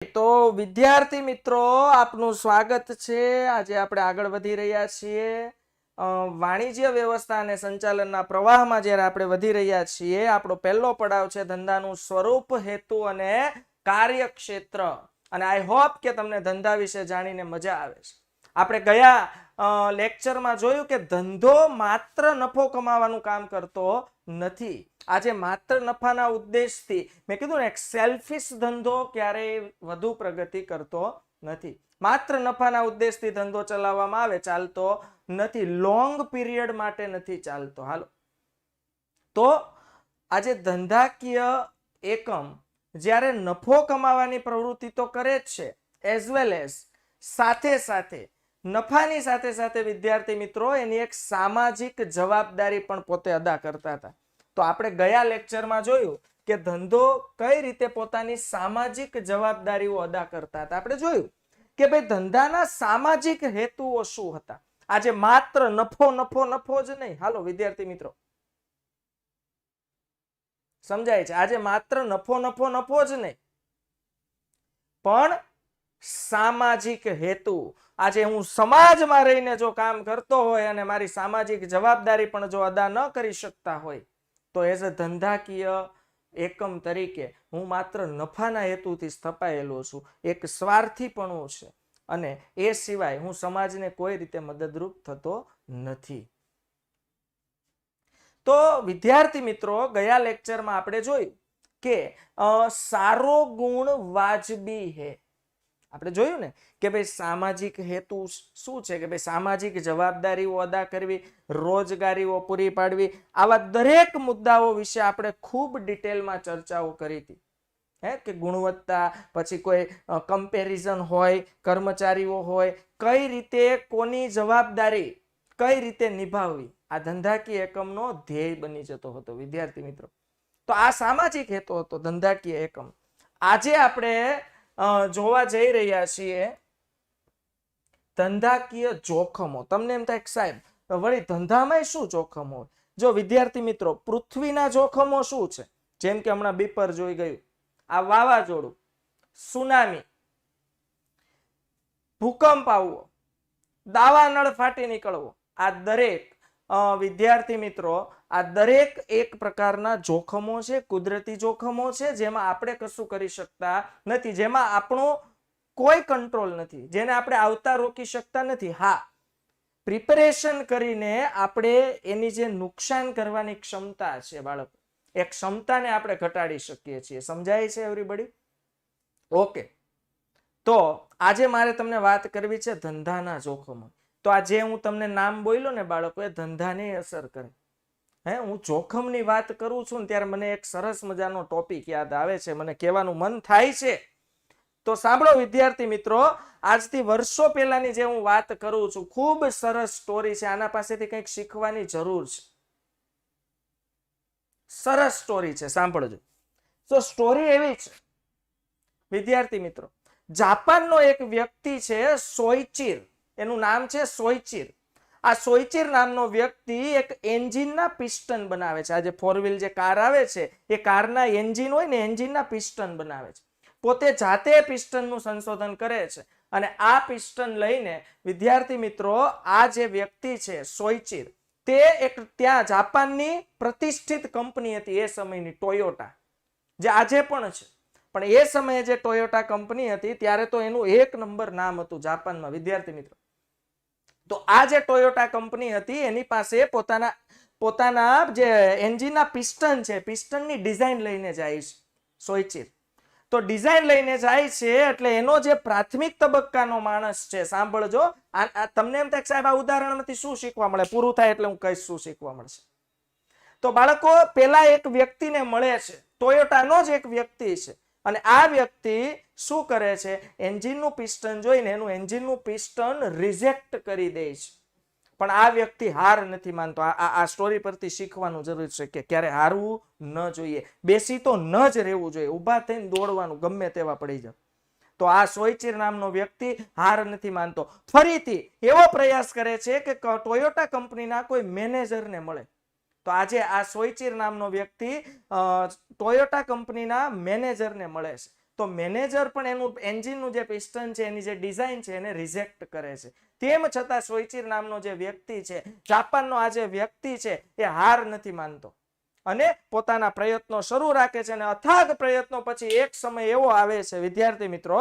તો વિદ્યાર્થી મિત્રો આપનું સ્વાગત છે। આજે આપણે આગળ વધી રહ્યા છીએ વાણિજ્ય વ્યવસ્થા અને સંચાલનના પ્રવાહમાં જ્યારે આપણે વધી રહ્યા છીએ। આપણો પહેલો પડાવ છે ધંધાનું સ્વરૂપ, હેતુ અને કાર્યક્ષેત્ર। અને આઈ હોપ કે તમને ધંધા વિશે જાણીને મજા આવે છે। આપણે ગયા લેક્ચરમાં જોયું કે ધંધો માત્ર નફો કમાવાનું કામ કરતો નથી। આજે માત્ર નફાના ઉદ્દેશથી મેં કીધું ને એક સેલ્ફિશ ધંધો ક્યારેય વધુ પ્રગતિ કરતો નથી। માત્ર નફાના ઉદ્દેશથી ધંધો ચલાવવામાં આવે ચાલતો નથી, લોંગ પીરિયડ માટે નથી ચાલતો। હાલો, તો આજે ધંધાકીય એકમ જ્યારે નફો કમાવાની પ્રવૃત્તિ તો કરે જ છે, એઝ વેલ એઝ સાથે સાથે નફાની સાથે સાથે વિદ્યાર્થી મિત્રો એની એક સામાજિક જવાબદારી પણ પોતે અદા કરતા હતા। તો આપણે ગયા લેક્ચરમાં જોયું કે ધંધો કઈ રીતે પોતાની સામાજિક જવાબદારીઓ અદા કરતા હતા। આપણે જોયું કે ભાઈ ધંધાના સામાજિક હેતુઓ શું હતા। આજે માત્ર નફો નફો નફો જ નહીં, હાલો વિદ્યાર્થી મિત્રો સમજાય છે? આજે માત્ર નફો નફો નફો જ નહીં પણ સામાજિક હેતુ। આજે હું સમાજમાં રહીને જો કામ કરતો હોય અને મારી સામાજિક જવાબદારી પણ જો અદા ન કરી શકતા હોય તો એઝ અ ધંધાકીય એકમ તરીકે હું માત્ર નફાના હેતુથી સ્થપાયેલો છું, એક સ્વાર્થીપણું છે અને એ સિવાય હું સમાજને કોઈ રીતે મદદરૂપ થતો નથી। તો વિદ્યાર્થી મિત્રો ગયા લેક્ચરમાં આપણે જોયું કે સારો ગુણ વાજબી હે। આપણે જોયું ને કે ભાઈ સામાજિક હેતુ શું છે કે ભાઈ સામાજિક જવાબદારીઓ અદા કરવી, રોજગારીઓ પૂરી પાડવી, આવા દરેક મુદ્દાઓ વિશે આપણે ખૂબ ડિટેલમાં ચર્ચાઓ કરી હતી। કે ગુણવત્તા, પછી કોઈ કમ્પેરિઝન હોય, કર્મચારીઓ હોય, કઈ રીતે કોની જવાબદારી કઈ રીતે નિભાવવી, આ ધંધાકીય એકમનો ધ્યેય બની જતો હતો વિદ્યાર્થી મિત્રો। તો આ સામાજિક હેતુ હતો ધંધાકીય એકમ। આજે આપણે જોવા જઈ રહ્યા છીએ ધંધાકીય જોખમો। તમને એમ થાય સાહેબ વળી ધંધામાં શું જોખમ હોય? જો વિદ્યાર્થી મિત્રો પૃથ્વીના જોખમો શું છે, જેમ કે હમણાં બીપર જોઈ ગયું, આ વાવાઝોડું, સુનામી, ભૂકંપ આવવો, દાવાનળ ફાટી નીકળવો, આ દરેક વિદ્યાર્થી મિત્રો આ દરેક એક પ્રકારના જોખમો છે, કુદરતી જોખમો છે જેમાં આપણે કશું કરી શકતા નથી, જેમાં આપણો કોઈ કંટ્રોલ નથી, જેને આપણે આવતા રોકી શકતા નથી। હા, પ્રિપેરેશન કરીને આપણે એની જે નુકસાન કરવાની ક્ષમતા છે બાળકો, એ ક્ષમતાને આપણે ઘટાડી શકીએ છીએ। સમજાય છે એવરીબડી? ઓકે, તો આજે મારે તમને વાત કરવી છે ધંધાના જોખમો। તો આ જે હું તમને નામ બોલ્યો ને બાળકો, એ ધંધાને અસર કરે। હું જોખમની વાત કરું છું ને ત્યારે મને એક સરસ મજાનો ટોપિક યાદ આવે છે, મને કહેવાનું મન થાય છે। તો સાંભળો વિદ્યાર્થી મિત્રો, આજથી વર્ષો પહેલાની જે હું વાત કરું છું, ખૂબ સરસ સ્ટોરી છે, આના પાસેથી કંઈક શીખવાની જરૂર છે। સરસ સ્ટોરી છે, સાંભળજો। તો સ્ટોરી એવી છે વિદ્યાર્થી મિત્રો, જાપાનનો એક વ્યક્તિ છે સોઈચિર, એનું નામ છે સોઈચિર। આ સોઈચિર નામનો વ્યક્તિ એક એન્જિનના પિસ્ટન બનાવે છે। આ જે ફોર વ્હીલ જે કાર આવે છે એ કારના એન્જિન હોય ને, એન્જિનના પિસ્ટન બનાવે છે। પોતે જાતે પિસ્ટનનું સંશોધન કરે છે અને આ પિસ્ટન લઈને વિદ્યાર્થી મિત્રો આ જે વ્યક્તિ છે સોઈચિર, તે એક ત્યાં જાપાનની પ્રતિષ્ઠિત કંપની હતી એ સમયની, ટોયોટા, જે આજે પણ છે, પણ એ સમયે જે ટોયોટા કંપની હતી ત્યારે તો એનું એક નંબર નામ હતું જાપાનમાં વિદ્યાર્થી મિત્રો। તો આ જે ટોયોટા કંપની હતી એની પાસે પોતાના જે એન્જિનના પિસ્ટન છે, પિસ્ટનની ડિઝાઇન લઈને જાય છે સોઈચિર। તો ડિઝાઇન લઈને જાય છે એટલે એનો જે પ્રાથમિક તબક્કાનો માણસ છે, સાંભળજો, તમને એમ થાય સાહેબ આ ઉદાહરણમાંથી શું શીખવા મળે, પૂરું થાય એટલે હું કહીશ શું શીખવા મળશે। તો બાળકો પેલા એક વ્યક્તિને મળે છે, ટોયોટાનો જ એક વ્યક્તિ છે, અને આ વ્યક્તિ શું કરે છે, એન્જિનનું પિસ્ટન જોઈને એનું એન્જિનનું પિસ્ટન રિજેક્ટ કરી દે છે, પણ આ વ્યક્તિ હાર નથી માનતો। આ સ્ટોરી પરથી શીખવાનું જરૂર છે કે ક્યારે હારવું ન જોઈએ, બેસી તો ન જ રહેવું જોઈએ, ઊભા થઈને દોડવાનું, ગમે તેવા પડી જાવ। તો આ સોઈચિર નામનો વ્યક્તિ હાર નથી માનતો, ફરીથી એવો પ્રયાસ કરે છે કે ટોયોટા કંપનીના કોઈ મેનેજરને મળે। તો આજે આ સોઈચિર નામનો વ્યક્તિ ટોયોટા કંપનીના મેનેજરને મળે છે। તો મેનેજર પણ એનું એન્જિનનું જે પિસ્ટન છે એની જે ડિઝાઇન છે એને રિજેક્ટ કરે છે. તેમ છતાં સોઈચિર નામનો જે વ્યક્તિ છે, જાપાનનો આ જે વ્યક્તિ છે, એ હાર નથી માનતો અને પોતાના પ્રયત્નો શરૂ રાખે છે. અને અથાગ પ્રયત્નો પછી એક સમય એવો આવે છે વિદ્યાર્થી મિત્રો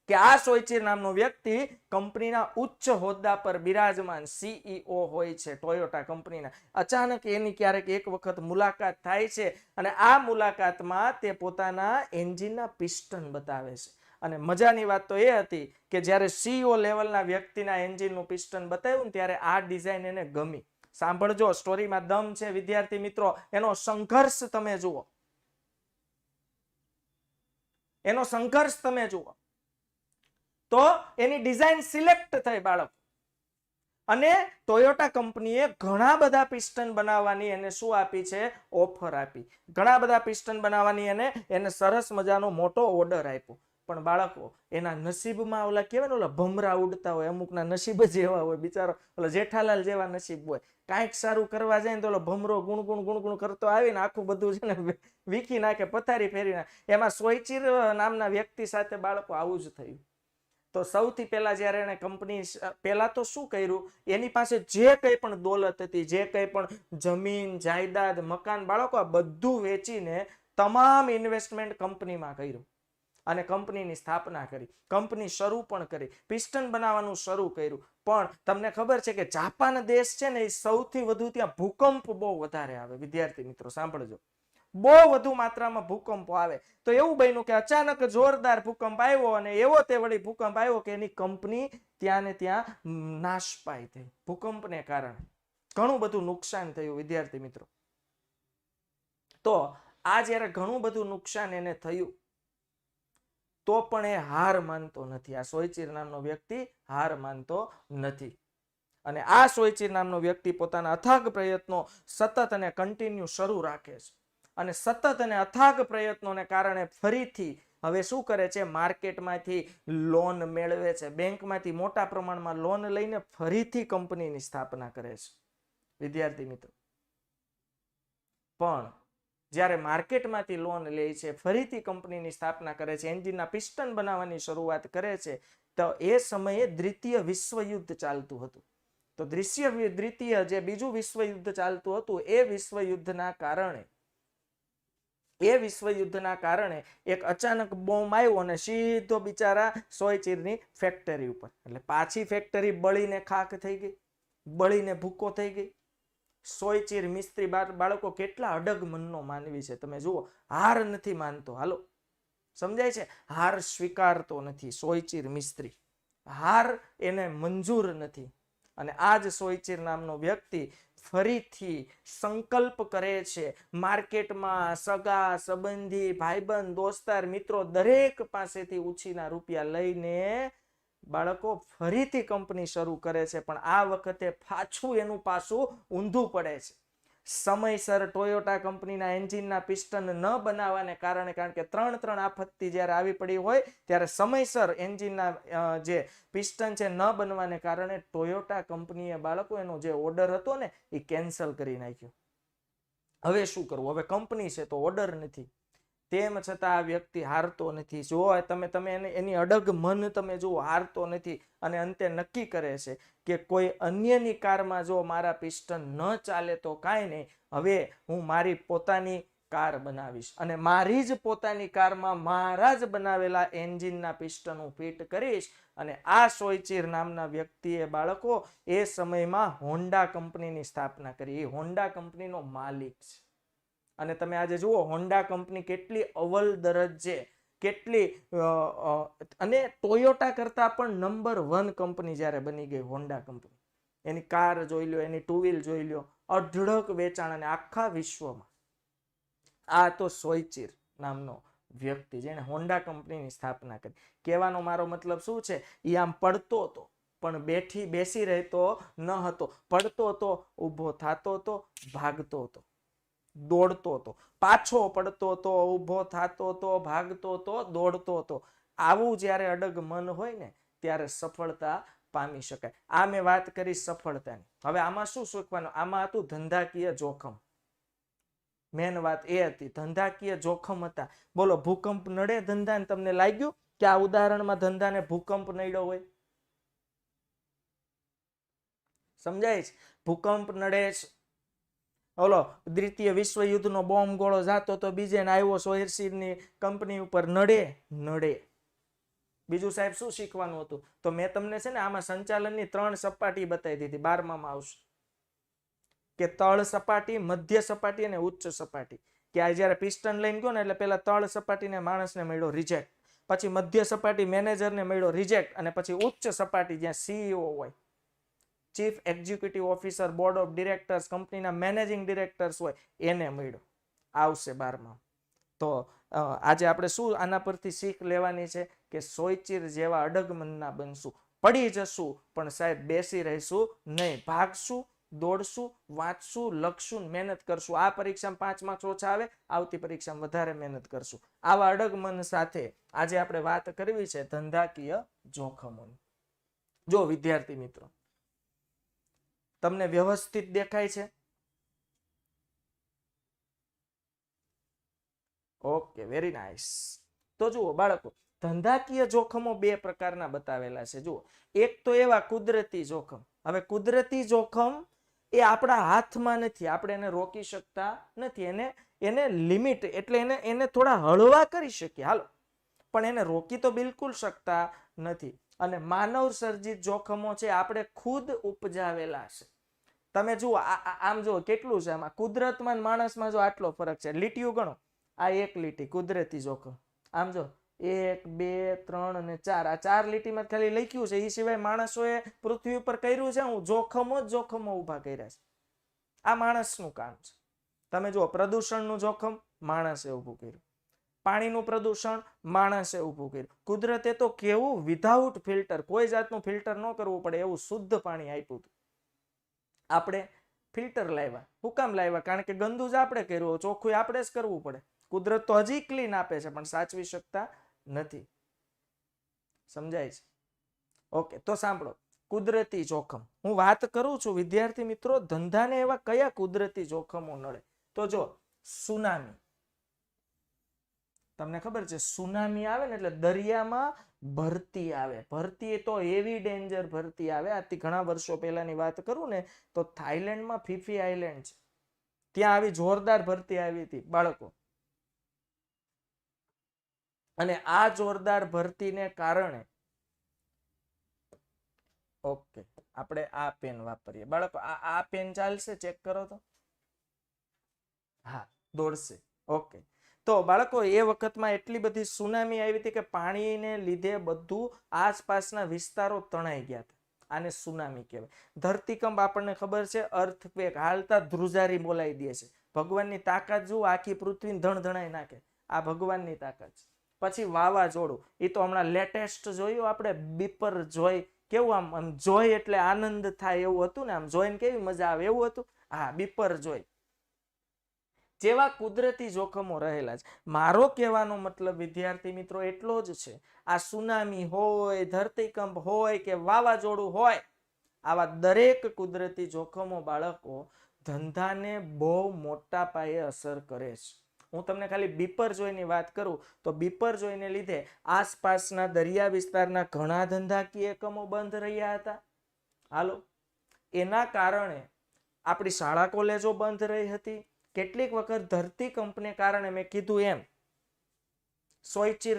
કે આ સોઈચિર નામનો વ્યક્તિ કંપનીના ઉચ્ચ હોદ્દા પર બિરાજમાન CEO હોય છે ટોયોટા કંપનીના. અચાનક એની ક્યારેક એક વખત મુલાકાત થાય છે અને આ મુલાકાતમાં તે પોતાના એન્જિનના પિસ્ટન બતાવે છે. અને મજાની વાત તો એ હતી કે જ્યારે CEO લેવલના વ્યક્તિના એન્જિનનું પિસ્ટન બતાવ્યું ને ત્યારે આ ડિઝાઇન એને ગમી. સાંભળજો, સ્ટોરીમાં દમ છે વિદ્યાર્થી મિત્રો. એનો સંઘર્ષ તમે જુઓ, એનો સંઘર્ષ તમે જુઓ. તો એની ડિઝાઇન સિલેક્ટ થઈ બાળકો, અને ટોયોટા કંપનીએ ઘણા બધા પિસ્ટન બનાવવાની એને શું આપી છે? ઓફર આપી. ઘણા બધા પિસ્ટન બનાવવાની એને સરસ મજાનો મોટો ઓર્ડર આપ્યો. પણ બાળકો, એના નસીબમાં ઓલા કહેવાય ને, ઓલા ભમરા ઉડતા હોય, અમુકના નસીબ જ એવા હોય. બિચારો ઓલા જેઠાલાલ જેવા નસીબ હોય. કાંઈક સારું કરવા જાય ને તો ઓલો ભમરો ગુણ કરતો આવીને આખું બધું છે ને વીખી નાખે, પથારી ફેરી નાખે. એમાં સોઈચિર નામના વ્યક્તિ સાથે બાળકો આવું જ થયું. તો સૌથી પહેલા જ્યારે એને કંપની પહેલા તો શું કર્યું, એની પાસે જે કંઈ પણ દોલત હતી, જે કંઈ પણ જમીન જાયદાદ મકાન, બાળકો આ બધું વેચીને તમામ ઇન્વેસ્ટમેન્ટ કંપનીમાં કર્યું અને કંપનીની સ્થાપના કરી. કંપની શરૂ પણ કરી, પિસ્ટન બનાવવાનું શરૂ કર્યું. પણ તમને ખબર છે કે જાપાન દેશ છે ને, એ સૌથી વધુ ત્યાં ભૂકંપ બહુ વધારે આવે. વિદ્યાર્થી મિત્રો સાંભળજો, બહુ વધુ માત્રામાં ભૂકંપો આવે. તો એવું બન્યું કે અચાનક જોરદાર ભૂકંપ આવ્યો અને એવો તે વળી ભૂકંપ આવ્યો કે એની કંપની ત્યાં ને ત્યાં નાશ પાઈ થઈ. ભૂકંપને કારણે ઘણું બધું નુકસાન થયું વિદ્યાર્થી મિત્રો. તો આ જ્યારે ઘણું બધું નુકસાન એને થયું તો પણ એ હાર માનતો નથી. આ સોઈચિર નામનો વ્યક્તિ હાર માનતો નથી. અને આ સોઈચિર નામનો વ્યક્તિ પોતાના અથાગ પ્રયત્નો સતત અને કન્ટિન્યુ શરૂ રાખે છે. અને સતત અને અથાગ પ્રયત્નોને કારણે ફરીથી હવે શું કરે છે? માર્કેટમાંથી લોન મેળવે છે, બેંકમાંથી મોટા પ્રમાણમાં લોન લઈને ફરીથી કંપનીની સ્થાપના કરે છે વિદ્યાર્થી મિત્રો. પણ જ્યારે માર્કેટમાંથી લોન લે છે, ફરીથી કંપનીની સ્થાપના કરે છે, એન્જિનના પિસ્ટન બનાવવાની શરૂઆત કરે છે, તો એ સમયે દ્વિતીય વિશ્વયુદ્ધ ચાલતું હતું. તો દ્વિતીય જે બીજું વિશ્વયુદ્ધ ચાલતું હતું, એ વિશ્વયુદ્ધના કારણે એક અચાનક બોમ્બ આવ્યો અને સીધો બિચારા સોઈચિરની ફેક્ટરી ઉપર. એટલે પાછી ફેક્ટરી બળીને ખાખ થઈ ગઈ, બળીને ભૂકો થઈ ગઈ. સોઈચિર મિસ્ત્રી બાળકો કેટલા અડગ મનનો માનવી છે તમે જુઓ. હાર નથી માનતો. હાલો, સમજાય છે? હાર સ્વીકારતો નથી સોઈચિર મિસ્ત્રી. હાર એને મંજૂર નથી. અને આ જ સોઈચિર નામનો વ્યક્તિ ફરીથી સંકલ્પ કરે છે. માર્કેટમાં સગા સંબંધી, ભાઈબંધ, દોસ્તાર, મિત્રો દરેક પાસેથી ઉછીના રૂપિયા લઈને બાળકો ફરીથી કંપની શરૂ કરે છે. પણ આ વખતે પાછું એનું પાછું ઊંધું પડે છે. સમયસર ટોયોટા કંપનીના એન્જિનના પિસ્ટન ન બનાવવાને કારણે, કારણ કે ત્રણ આપત્તિ જ્યારે આવી પડી હોય ત્યારે સમયસર એન્જિનના જે પિસ્ટન છે ન બનવાને કારણે ટોયોટા કંપનીએ બાળકો એનો જે ઓર્ડર હતો ને એ કેન્સલ કરી નાખ્યો. હવે શું કરવું? હવે કંપની છે તો ઓર્ડર નથી. તેમ છતાં આ વ્યક્તિ હારતો નથી. જો તમે એની અડગ મન તમે જુઓ, હારતો નથી. અને અંતે નક્કી કરે છે કે કોઈ અન્યની કારમાં જો મારા પિસ્ટન ન ચાલે તો કાંઈ નહીં, હવે હું મારી પોતાની કાર બનાવીશ અને મારી જ પોતાની કારમાં મારા જ બનાવેલા એન્જિનના પિસ્ટન હું ફિટ કરીશ. અને આ સોઈચિર નામના વ્યક્તિએ બાળકો એ સમયમાં હોન્ડા કંપનીની સ્થાપના કરી. એ હોન્ડા કંપનીનો માલિક છે. અને તમે આજે જુઓ હોન્ડા કંપની કેટલી અવ્વલ દરજ્જે, કેટલી અને ટોયોટા કરતા પણ નંબર 1 કંપની જ્યારે બની ગઈ હોન્ડા કંપની. એની કાર જોઈ લો, એની ટુ વ્હીલ જોઈ લો, અઢળક વેચાણ અને આખા વિશ્વમાં. આ તો સોઈચિર નામનો વ્યક્તિ જેને હોન્ડા કંપનીની સ્થાપના કરી. કહેવાનો મારો મતલબ શું છે? એ આમ પડતો હતો પણ બેસી રહેતો ન હતો. પડતો હતો, ઊભો થતો હતો, ભાગતો હતો, દોડતો હતો, પાછો પડતો હતો, ઊભો થતો હતો, ભાગતો હતો, દોડતો હતો. આવું જ્યારે અડગ મન હોય ને ત્યારે સફળતા પામી શકાય. આ મેં વાત કરી સફળતાની. હવે આમાં શું શીખવાનું? આમાં હતું ધંધાકીય જોખમ. મેન વાત એ હતી, ધંધાકીય જોખમ હતા. બોલો, ભૂકંપ નડે ધંધાને? તમને લાગ્યું કે આ ઉદાહરણમાં ધંધાને ભૂકંપ નડ્યો હોય? સમજાય છે? ભૂકંપ નડે છે. ઓલો દ્વિતીય વિશ્વયુદ્ધનો બોમ્બ ગોળો જાતો તો બીજે ને આવ્યો સોયરસીની કંપની ઉપર, નડે. બીજું સાહેબ શું શીખવાનું હતું? તો મેં તમને છે ને આમાં સંચાલનની 3 સપાટી બતાવી દીધી. 12માં આવશે કે તળ સપાટી, મધ્ય સપાટી અને ઉચ્ચ સપાટી. કે આ જયારે પિસ્ટન લઈને ગયો ને એટલે પેલા તળ સપાટીને માણસને મળ્યો રિજેક્ટ, પછી મધ્ય સપાટી મેનેજરને મળ્યો રિજેક્ટ, અને પછી ઉચ્ચ સપાટી જ્યાં સીઈઓ હોય, chief executive officer, board of directors, કંપનીના મેનેજિંગ ડિરેક્ટર્સ હોય, એને મળ્યો. આવશે 12માં. તો આજે આપણે શું આના પરથી શીખ લેવાની છે કે સોયચીર જેવા અડગમનના બનશું. પડી જશું પણ સાહેબ બેસી રહીશું નહીં. ભાગશું, દોડશું, વાંચશું, લખશું, મહેનત કરશું. આ પરીક્ષામાં 5 માર્ક્સ ઓછા આવે, આવતી પરીક્ષામાં વધારે મહેનત કરશું. આવા અડગમન સાથે આજે આપણે વાત કરવી છે ધંધાકીય જોખમોની. જો વિદ્યાર્થી મિત્રો, તમને વ્યવસ્થિત દેખાય છે? Okay, very nice. તો જુઓ બાળકો, ધંધાકીય જોખમો 2 પ્રકારના બતાવેલા છે. જુઓ, એક તો એવા કુદરતી જોખમ. હવે કુદરતી જોખમ એ આપણા હાથમાં નથી, આપણે એને રોકી શકતા નથી. એને લિમિટ એટલે એને થોડા હળવા કરી શકીએ, હાલો, પણ એને રોકી તો બિલકુલ શકતા નથી. અને માનવ સર્જિત જોખમો છે, આપણે ખુદ ઉપજાવેલા છે. તમે જુઓ, આમ જુઓ કેટલું છે આમાં. કુદરતમાં માણસમાં જો આટલો ફરક છે. લીટીઓ ગણો. આ 1 લીટી કુદરતી જોખમ. આમ જો 1, 2, 3 અને 4. આ 4 લીટીમાં ખાલી લખ્યું છે. એ સિવાય માણસોએ પૃથ્વી ઉપર કર્યું છે હું જોખમો ઉભા કર્યા છે. આ માણસનું કામ છે. તમે જુઓ, પ્રદૂષણનું જોખમ માણસે ઊભું કર્યું, પાણીનું પ્રદૂષણ માણસે ઊભું કર્યું. કુદરતે તો કેવું વિધાઉટ ફિલ્ટર, કોઈ જાતનું ફિલ્ટર ન કરવું પડે એવું શુદ્ધ પાણી આપ્યું હતું. આપણે ફિલ્ટર લાવ્યા. શું કામ લાવ્યા? કારણ કે ગંદુ જ આપણે કર્યું, ચોખ્ખું આપણે જ કરવું પડે. કુદરત તો હજી ક્લીન આપે છે પણ સાચવી શકતા નથી. સમજાય છે? ઓકે, તો સાંભળો, કુદરતી જોખમ હું વાત કરું છું વિદ્યાર્થી મિત્રો. ધંધાને એવા કયા કુદરતી જોખમો નડે? તો જો, સુનામી. તમને ખબર છે સુનામી આવે ને એટલે દરિયામાં ભરતી આવે. ભરતી તો એવી ડેન્જર ભરતી આવે. આજથી ઘણા વર્ષો પહેલાની વાત કરું ને તો થાઈલેન્ડમાં ફીફી આઇલેન્ડ છે, ત્યાં આવી જોરદાર ભરતી આવી હતી બાળકો. અને આ જોરદાર ભરતીને કારણે, ઓકે, આપણે આ પેન વાપરીએ બાળકો. આ પેન ચાલશે? ચેક કરો તો. હા, દોડશે. ઓકે. તો બાળકો, એ વખતમાં એટલી બધી સુનામી આવી હતી કે પાણીને લીધે બધું આસપાસના વિસ્તારો તણાઈ ગયા હતા. આને સુનામી કહેવાય. ધરતીકંપ આપણને ખબર છે, અર્થક્વેક, હાલતા ધ્રુજારી બોલાવી દે છે. ભગવાનની તાકાત જુઓ, આખી પૃથ્વીને ધણધણાઈ નાખે. આ ભગવાનની તાકાત છે. પછી વાવાઝોડું, એ તો હમણાં લેટેસ્ટ જોયું આપણે, બીપર જોઈ. કેવું આમ જોઈ એટલે આનંદ થાય એવું હતું ને, આમ જોઈને કેવી મજા આવે એવું હતું. હા, બીપર જોઈ જેવા કુદરતી જોખમો રહેલા છે. મારો કહેવાનો મતલબ વિદ્યાર્થી મિત્રો એટલો જ છે, આ સુનામી હોય, ધરતીકંપ હોય કે વાવાઝોડું હોય, આવા દરેક કુદરતી જોખમો બાળકો ધંધાને બહુ મોટા પાયે અસર કરે છે. હું તમને ખાલી બીપર જોઈની વાત કરું તો બીપર જોઈને લીધે આસપાસના દરિયા વિસ્તારના ઘણા ધંધાકીય એકમો બંધ રહ્યા હતા. હાલો, એના કારણે આપણી શાળા કોલેજો બંધ રહી હતી. કેટલીક વખત ધરતીકંપને કારણે, મેં કીધું એમ, સોયચીર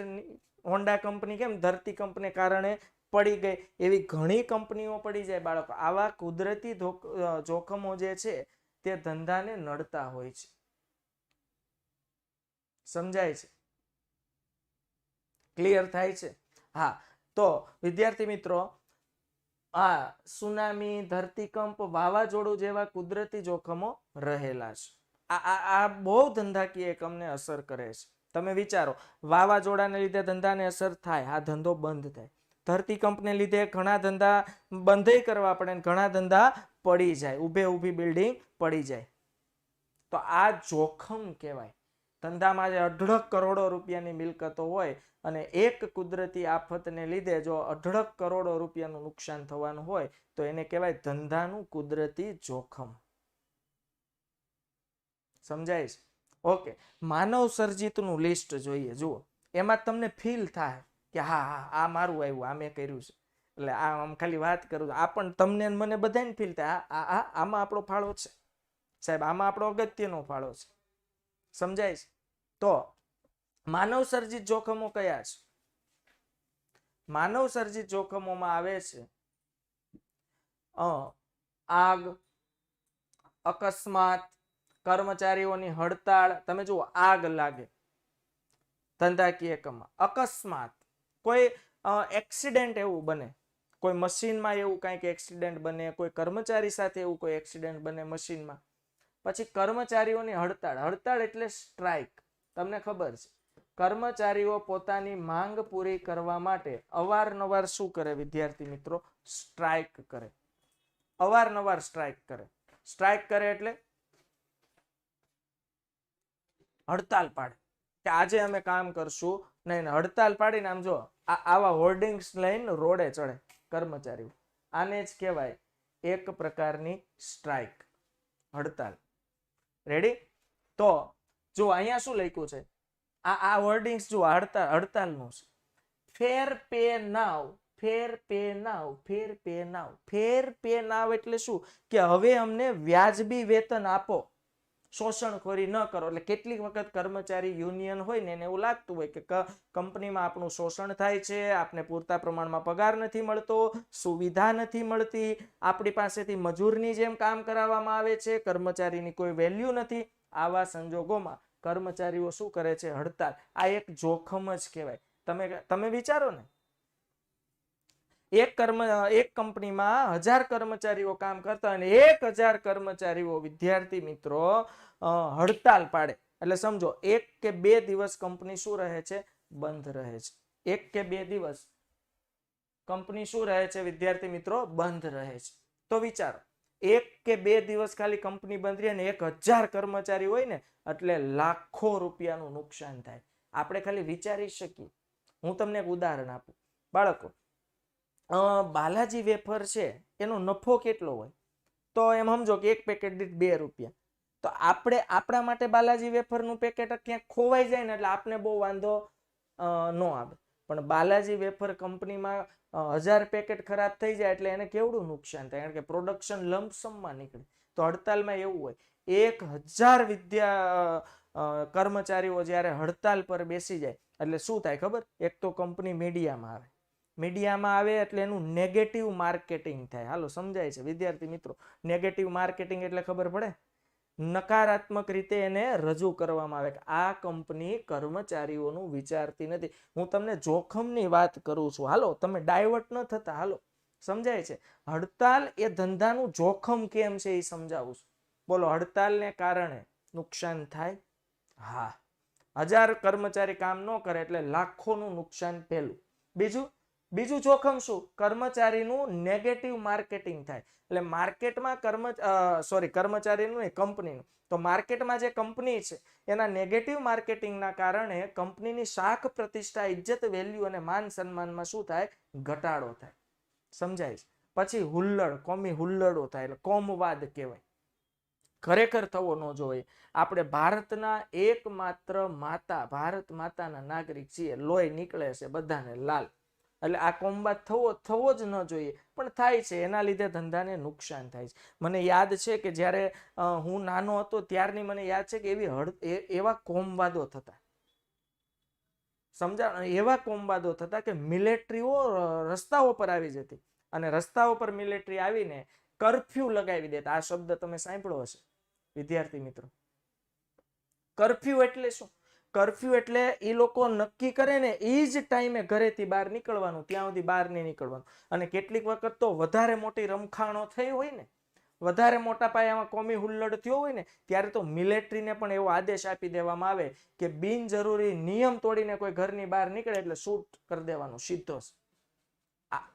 હોન્ડા કંપની કેમ ધરતીકંપને કારણે પડી ગઈ, એવી ઘણી કંપનીઓ પડી જાય બાળકો. આવા કુદરતી જોખમો જે છે તે ધંધાને નડતા હોય છે. સમજાય છે? ક્લિયર થાય છે? હા. તો વિદ્યાર્થી મિત્રો, આ સુનામી, ધરતીકંપ, વાવાઝોડું જેવા કુદરતી જોખમો રહેલા છે. આ બહુ ધંધાકીય એકમને અસર કરે છે. તમે વિચારો, વાવાઝોડાને લીધે ધંધાને અસર થાય, આ ધંધો બંધ થાય. ધરતીકંપને લીધે ઘણા ધંધા બંધ કરવા પડે, ઘણા ધંધા પડી જાય, ઊભી બિલ્ડિંગ પડી જાય. તો આ જોખમ કહેવાય. ધંધામાં જે અઢળક કરોડો રૂપિયાની મિલકતો હોય અને એક કુદરતી આફતને લીધે જો અઢળક કરોડો રૂપિયાનું નુકસાન થવાનું હોય તો એને કહેવાય ધંધાનું કુદરતી જોખમ. સમજાય છે? ઓકે, માનવ સર્જિતનું લિસ્ટ જોઈએ. જુઓ, એમાં તમને ફીલ થાય કે હા હા આ મારું આવ્યું, આ મેં કર્યું છે. એટલે આમ ખાલી વાત કરું આ પણ તમને મને બધાને ફીલ થાય આમાં આપણો ફાળો છે સાહેબ, આમાં આપણો અગત્યનો ફાળો છે. સમજાય છે? તો માનવ સર્જિત જોખમો કયા છે? માનવ સર્જિત જોખમોમાં આવે છે આગ, અકસ્માત, કર્મચારીઓની હડતાળ. તમે જુઓ, આગ લાગે ધંધાકીય એકમમાં, અકસ્માત કોઈ એક્સિડન્ટ એવું બને, કોઈ મશીનમાં એવું કંઈક એક્સિડન્ટ બને, કોઈ કર્મચારી સાથે એવું કોઈ એક્સિડન્ટ બને મશીનમાં. પછી કર્મચારીઓની હડતાળ. હડતાળ એટલે સ્ટ્રાઇક. તમને ખબર છે, કર્મચારીઓ પોતાની માંગ પૂરી કરવા માટે અવારનવાર શું કરે વિદ્યાર્થી મિત્રો? સ્ટ્રાઇક કરે. અવારનવાર સ્ટ્રાઇક કરે. સ્ટ્રાઇક કરે એટલે હડતાલ પાડે કે આજે અમે કામ કરશું નહીં. હડતાલ પાડીને આમ જો આવા હોર્ડિંગ્સ લઈને રોડે ચડે કર્મચારીઓ. આને જ કહેવાય એક પ્રકારની સ્ટ્રાઇક, હડતાલ. રેડી? તો જો અહીંયા શું લખ્યું છે, આ હોર્ડિંગ્સ જો હડતાલનું છે. ફેર પે નાવ, ફેર પે નાવ, ફેર પે નાવ. ફેર પે નાવ એટલે શું? કે હવે અમને વ્યાજબી વેતન આપો, શોષણખોરી ન કરો. એટલે કેટલીક વખત કર્મચારી યુનિયન હોય ને એને એવું લાગતું હોય કે કંપનીમાં આપણું શોષણ થાય છે, આપને પૂરતા પ્રમાણમાં પગાર નથી મળતો, સુવિધા નથી મળતી, આપણી પાસેથી મજૂરની જેમ કામ કરાવવામાં આવે છે, કર્મચારીની કોઈ વેલ્યુ નથી. આવા સંજોગોમાં કર્મચારીઓ શું કરે છે? હડતાલ. આ એક જોખમ જ કહેવાય. તમે વિચારો ને, એક કંપનીમાં 1000 કર્મચારીઓ કામ કરતા અને 1000 કર્મચારીઓ વિદ્યાર્થી મિત્રો હડતાલ પાડે. એટલે સમજો 1 કે 2 દિવસ કંપની શું રહે છે? બંધ રહે છે. 1 કે 2 દિવસ કંપની શું રહે છે વિદ્યાર્થી મિત્રો? બંધ રહે છે. તો વિચારો, 1 કે 2 દિવસ ખાલી કંપની બંધ રહે અને 1000 કર્મચારી હોય ને, એટલે લાખો રૂપિયાનું નુકસાન થાય. આપણે ખાલી વિચારી શકીએ. હું તમને એક ઉદાહરણ આપું. બાળકો, બાલાજી વેફર છે એનો નફો કેટલો હોય? તો એમ સમજો કે એક પેકેટ દીઠ 2 રૂપિયા. તો આપણે આપણા માટે બાલાજી વેફરનું પેકેટ ક્યાંક ખોવાઈ જાય ને એટલે આપણે બહુ વાંધો ન આવે. પણ બાલાજી વેફર કંપનીમાં 1000 પેકેટ ખરાબ થઈ જાય એટલે એને કેવડું નુકસાન થાય? કારણ કે પ્રોડક્શન લંપસમમાં નીકળે. તો હડતાલમાં એવું હોય, 1000 કર્મચારીઓ જ્યારે હડતાલ પર બેસી જાય એટલે શું થાય ખબર? એક તો કંપની મીડિયામાં આવે. મીડિયામાં આવે એટલે એનું નેગેટિવ માર્કેટિંગ થાય. હાલો, સમજાય છે વિદ્યાર્થી મિત્રો? નેગેટિવ માર્કેટિંગ એટલે ખબર પડે? નકારાત્મક રીતે એને રજૂ કરવામાં આવે કે આ કંપની કર્મચારીઓનું વિચારતી નથી. હું તમને જોખમની વાત કરું છું. હાલો, તમે ડાયવર્ટ ન થતા. હાલો, સમજાય છે? હડતાલ એ ધંધાનું જોખમ કેમ છે એ સમજાવું છું. બોલો, હડતાલને કારણે નુકસાન થાય? હા. 1000 કર્મચારી કામ ન કરે એટલે લાખોનું નુકસાન પહેલું. બીજું જોખમ શું? કર્મચારીનું નેગેટિવ માર્કેટિંગ થાય. એટલે માર્કેટમાં કર્મચારીનું નહીં, કંપનીનું. તો માર્કેટમાં જે કંપની છે એના નેગેટિવ માર્કેટિંગના કારણે કંપનીની શાખ પ્રતિષ્ઠા, ઇજ્જત, વેલ્યુ અને માન સન્માનમાં શું થાય? ઘટાડો થાય. સમજાય છે? પછી હુલ્લડ, કોમી હુલ્લડો થાય એટલે કોમવાદ કહેવાય. ખરેખર થવો ન જોઈએ. આપણે ભારતના એકમાત્ર માતા, ભારત માતાના નાગરિક છીએ. લોહી નીકળે છે બધાને લાલ. એટલે આ કોમવાદ થવો જ ન જોઈએ, પણ થાય છે. એના લીધે ધંધાને નુકસાન થાય છે. મને યાદ છે કે જ્યારે હું નાનો હતો ત્યારની મને યાદ છે કે એવા કોમવાદો થતા. એવા કોમવાદો થતા કે મિલિટરીઓ રસ્તાઓ પર આવી જતી અને રસ્તાઓ પર મિલિટરી આવીને કર્ફ્યુ લગાવી દેતા. આ શબ્દ તમે સાંભળ્યો હશે વિદ્યાર્થી મિત્રો. કર્ફ્યુ એટલે શું? કર્ફ્યુ એટલે એ લોકો નક્કી કરે ને એ જ ટાઈમે ઘરેથી બહાર નીકળવાનું, ત્યાં સુધી બહાર નહીં નીકળવાનું. અને કેટલીક વખત તો વધારે મોટી રમખાણો થઈ હોય ને, વધારે મોટા પાયામાં કોમી હુલ્લડ થયો હોય ને, ત્યારે તો મિલિટરીને પણ એવો આદેશ આપી દેવામાં આવે કે બિનજરૂરી નિયમ તોડીને કોઈ ઘરની બહાર નીકળે એટલે શૂટ કરી દેવાનું સીધો.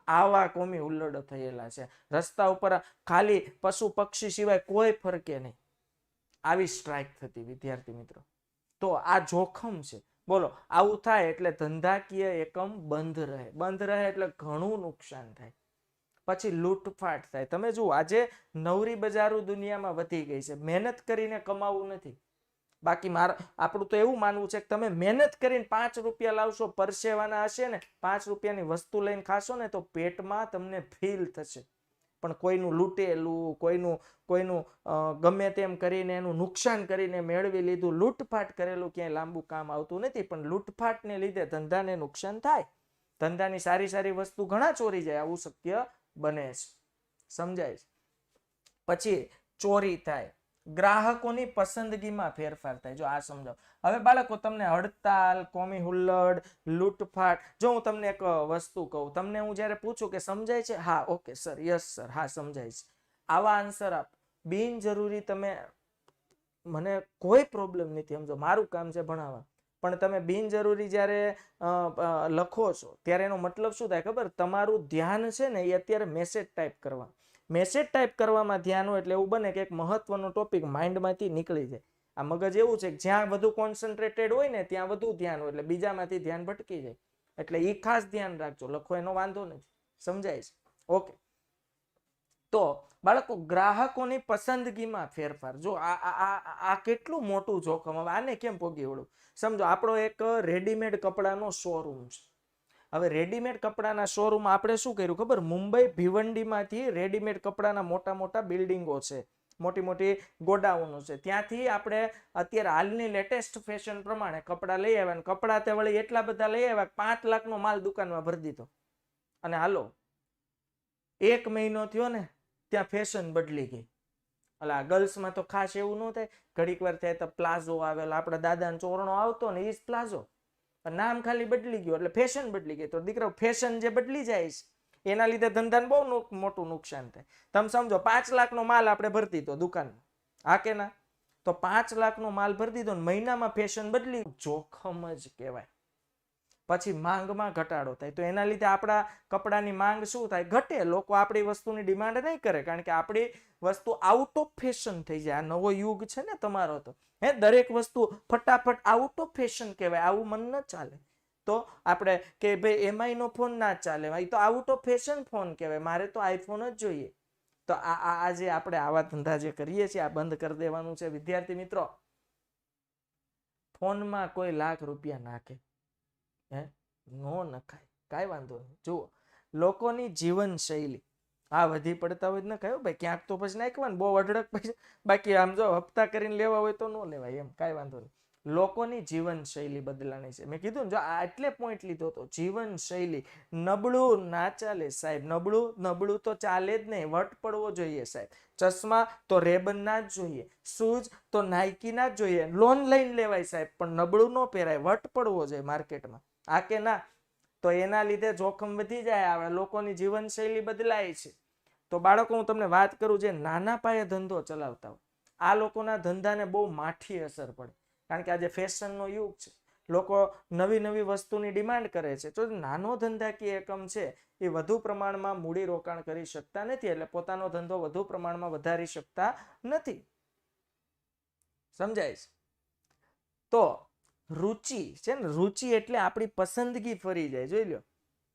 આવા કોમી હુલ્લડો થયેલા છે. રસ્તા ઉપર ખાલી પશુ પક્ષી સિવાય કોઈ ફરકે નહીં. આવી સ્ટ્રાઇક થતી વિદ્યાર્થી મિત્રો. તો આ જોખમ છે. બોલો, આવું થાય એટલે ધંધાકીય એકમ બંધ રહે. બંધ રહે એટલે ઘણું નુકસાન થાય. પછી લૂંટફાટ થાય. તમે જુઓ, આજે નવરી બજારો દુનિયામાં વધી ગઈ છે. મહેનત કરીને કમાવું નથી. બાકી આપણું તો એવું માનવું છે કે તમે મહેનત કરીને 5 રૂપિયા લાવશો, પરસેવાના હશે ને, 5 રૂપિયાની વસ્તુ લઈને ખાશો ને તો પેટમાં તમને ફીલ થશે. પણ કોઈનું લૂંટેલું, કોઈનું ગમે તેમ કરીને એનું નુકસાન કરીને મેળવી લીધું, લૂંટફાટ કરેલું ક્યાંય લાંબુ કામ આવતું નથી. પણ લૂંટફાટને લીધે ધંધાને નુકસાન થાય. ધંધાની સારી સારી વસ્તુ ઘણા ચોરી જાય, આવું શક્ય બને છે. સમજાય છે? પછી ચોરી થાય, ગ્રાહકોની પસંદગીમાં ફેરફાર થાય. જો આ સમજાવ. હવે બાળકો, તમને હડતાલ, કોમી હુલ્લડ, લૂંટફાટ, જો હું તમને એક વસ્તુ કહું, તમને હું જ્યારે પૂછું કે સમજાય છે, હા ઓકે સર, યસ સર, હા સમજાય છે, આવા આન્સર આપ. બિનજરૂરી તમે, મને કોઈ પ્રોબ્લેમ નથી, સમજો મારું કામ છે ભણાવવા, પણ તમે બિનજરૂરી જ્યારે લખો છો ત્યારે એનો મતલબ શું થાય ખબર? તમારું ધ્યાન છે ને એ અત્યારે મેસેજ ટાઈપ કરવા, મેસેજ ટાઈપ કરવામાં ધ્યાન હોય એટલે એવું બને કે એક મહત્વનો ટોપિક માઇન્ડમાંથી નીકળી જાય. આ મગજ એવું છે કે જ્યાં વધુ કોન્સન્ટ્રેટેડ હોય ને ત્યાં વધુ ધ્યાન હોય, એટલે બીજામાંથી ધ્યાન ભટકી જાય. એટલે એ ખાસ ધ્યાન રાખજો, લખો એનો વાંધો નથી. સમજાય છે? ઓકે. તો બાળકો, ગ્રાહકોની પસંદગીમાં ફેરફાર. જો આ કેટલું મોટું જોખમ. હવે આને કેમ પોગી વળું? સમજો આપણો એક રેડીમેડ કપડાનો શોરૂમ છે. હવે રેડીમેડ કપડાના શોરૂમ આપણે શું કર્યું ખબર? મુંબઈ ભિવંડીમાંથી રેડીમેડ કપડાના મોટા મોટા બિલ્ડિંગો છે, મોટી મોટી ગોડાઉનો છે, ત્યાંથી આપણે અત્યારે હાલની લેટેસ્ટ ફેશન પ્રમાણે કપડાં લઈ આવ્યા. કપડાં તે વળી એટલા બધા લઈ આવ્યા, 5 લાખનો માલ દુકાનમાં ભરી દીધો. અને હાલો 1 મહિનો થયો ને ત્યાં ફેશન બદલી ગઈ. એટલે આ ગર્લ્સમાં તો ખાસ એવું ન થાય, ઘડીક વાર થાય તો પ્લાઝો આવેલો, આપણા દાદાનો ચોરણો આવતો ને એ જ પ્લાઝો, નામ ખાલી બદલી ગયું એટલે ફેશન બદલી ગઈ. તો દીકરા, ફેશન જે બદલી જાય છે એના લીધે ધંધાને બહુ મોટું નુકસાન થાય. તમે સમજો 5 લાખનો માલ આપણે ભરી દીધો દુકાનમાં, હા કે ના? તો 5 લાખનો માલ ભરી દીધો ને મહિનામાં ફેશન બદલી, જોખમ જ કહેવાય. પછી માંગમાં ઘટાડો થાય, તો એના લીધે આપણા કપડાની માંગ શું થાય? ઘટે. લોકો આપણી વસ્તુની ડિમાન્ડ નહીં કરે, કારણ કે આપણી વસ્તુ આઉટ ઓફ ફેશન થઈ જાય. આ નવો યુગ છે ને તમારો, તો દરેક વસ્તુ ફટાફટ આઉટ ઓફ ફેશન કહેવાય. આવું મન ન ચાલે. તો આપણે કે ભાઈ એમઆઈ નો ફોન ના ચાલે, એ તો આઉટ ઓફ ફેશન ફોન કહેવાય, મારે તો આઈફોન જ જોઈએ. તો આ જે આપણે આવા ધંધા જે કરીએ છીએ આ બંધ કરી દેવાનું છે. વિદ્યાર્થી મિત્રો, ફોનમાં કોઈ લાખ રૂપિયા નાખે, નો નખાય, કાંઈ વાંધો નહીં. જુઓ, લોકોની જીવનશૈલી આ વધી પડતા હોય ન ખાય ભાઈ, ક્યાંક તો પછી નાખવાનું, બહુ અઢળક પૈસા. બાકી આમ જો હપ્તા કરીને લેવા હોય તો ન લેવાય, એમ કાંઈ વાંધો નહીં. લોકોની જીવનશૈલી બદલાની છે. મેં કીધું ને, જો આ એટલે પોઈન્ટ લીધો હતો, જીવનશૈલી. નબળું ના ચાલે સાહેબ, નબળું તો ચાલે જ નહીં, વટ પડવો જોઈએ સાહેબ. ચશ્મા તો રેબનના જ જોઈએ, શૂઝ તો નાઇકીના જ જોઈએ, લોન લઈને લેવાય સાહેબ, પણ નબળું ન પહેરાય, વટ પડવો જોઈએ માર્કેટમાં, આ કે ના? તો એના લીધે જોખમ વધી જાય, આવે લોકોની જીવનશૈલી બદલાય છે. તો બાળકો, હું તમને વાત કરું, જે નાના પાયે ધંધો ચલાવતા હોય આ લોકોના ધંધાને બહુ માઠી અસર પડે, કારણ કે આજે ફેશનનો યુગ છે, લોકો નવી નવી વસ્તુની ડિમાન્ડ કરે છે. તો નાનો ધંધાકીય એકમ છે એ વધુ પ્રમાણમાં મૂડી રોકાણ કરી શકતા નથી, એટલે પોતાનો ધંધો વધુ પ્રમાણમાં વધારી શકતા નથી. સમજાય છે? તો રુચિ છે ને, રુચિ એટલે આપણી પસંદગી ફરી જાય. જોઈ લો,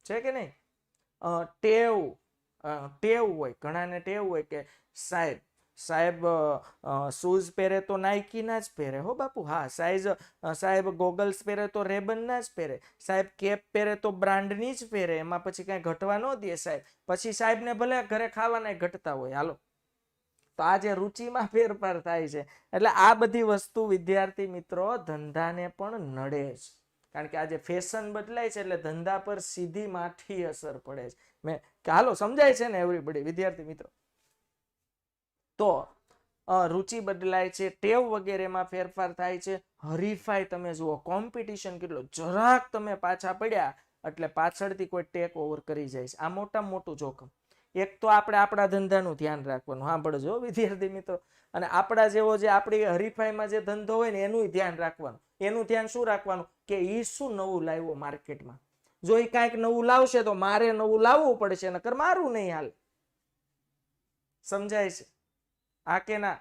છે કે નહીં? ટેવ હોય, ઘણાને ટેવ હોય કે સાહેબ શૂઝ પહેરે તો નાઇકીના જ પહેરે હો બાપુ, હા સાહેબ ગોગલ્સ પહેરે તો રેબનના જ પહેરે, સાહેબ કેપ પહેરે તો બ્રાન્ડની જ પહેરે, એમાં પછી કાંઈ ઘટવા ન દે સાહેબ. પછી સાહેબને ભલે ઘરે ખાવાના ઘટતા હોય, હાલો. તો આ જે રુચિમાં ફેરફાર થાય છે, એટલે આ બધી વસ્તુ વિદ્યાર્થી મિત્રો ધંધાને પણ નડે છે, કારણ કે આજે ફેશન બદલાય છે એટલે ધંધા પર સીધી માઠી અસર પડે છે. હાલો, સમજાય છે ને એવરીબડી? વિદ્યાર્થી મિત્રો, તો રુચિ બદલાય છે, ટેવ વગેરેમાં ફેરફાર થાય છે. હરીફાઈ તમે જુઓ, કોમ્પિટિશન કેટલો, જરાક તમે પાછા પડ્યા એટલે પાછળથી કોઈ ટેક ઓવર કરી જાય છે. આ મોટામાં મોટું જોખમ. એક તો આપણે આપણા ધંધાનું ધ્યાન રાખવાનું, સાંભળજો વિદ્યાર્થી મિત્રો, અને આપણા જેવો જે આપણી હરીફાઈમાં જે ધંધો હોય ને એનું ધ્યાન રાખવાનું. એનું ધ્યાન શું રાખવાનું? કે એ શું નવું લાવ્યો માર્કેટમાં. જો એ કાંઈક નવું લાવશે તો મારે નવું લાવવું પડશે, નકર મારું નહીં હાલ. સમજાય છે? આ કે ના?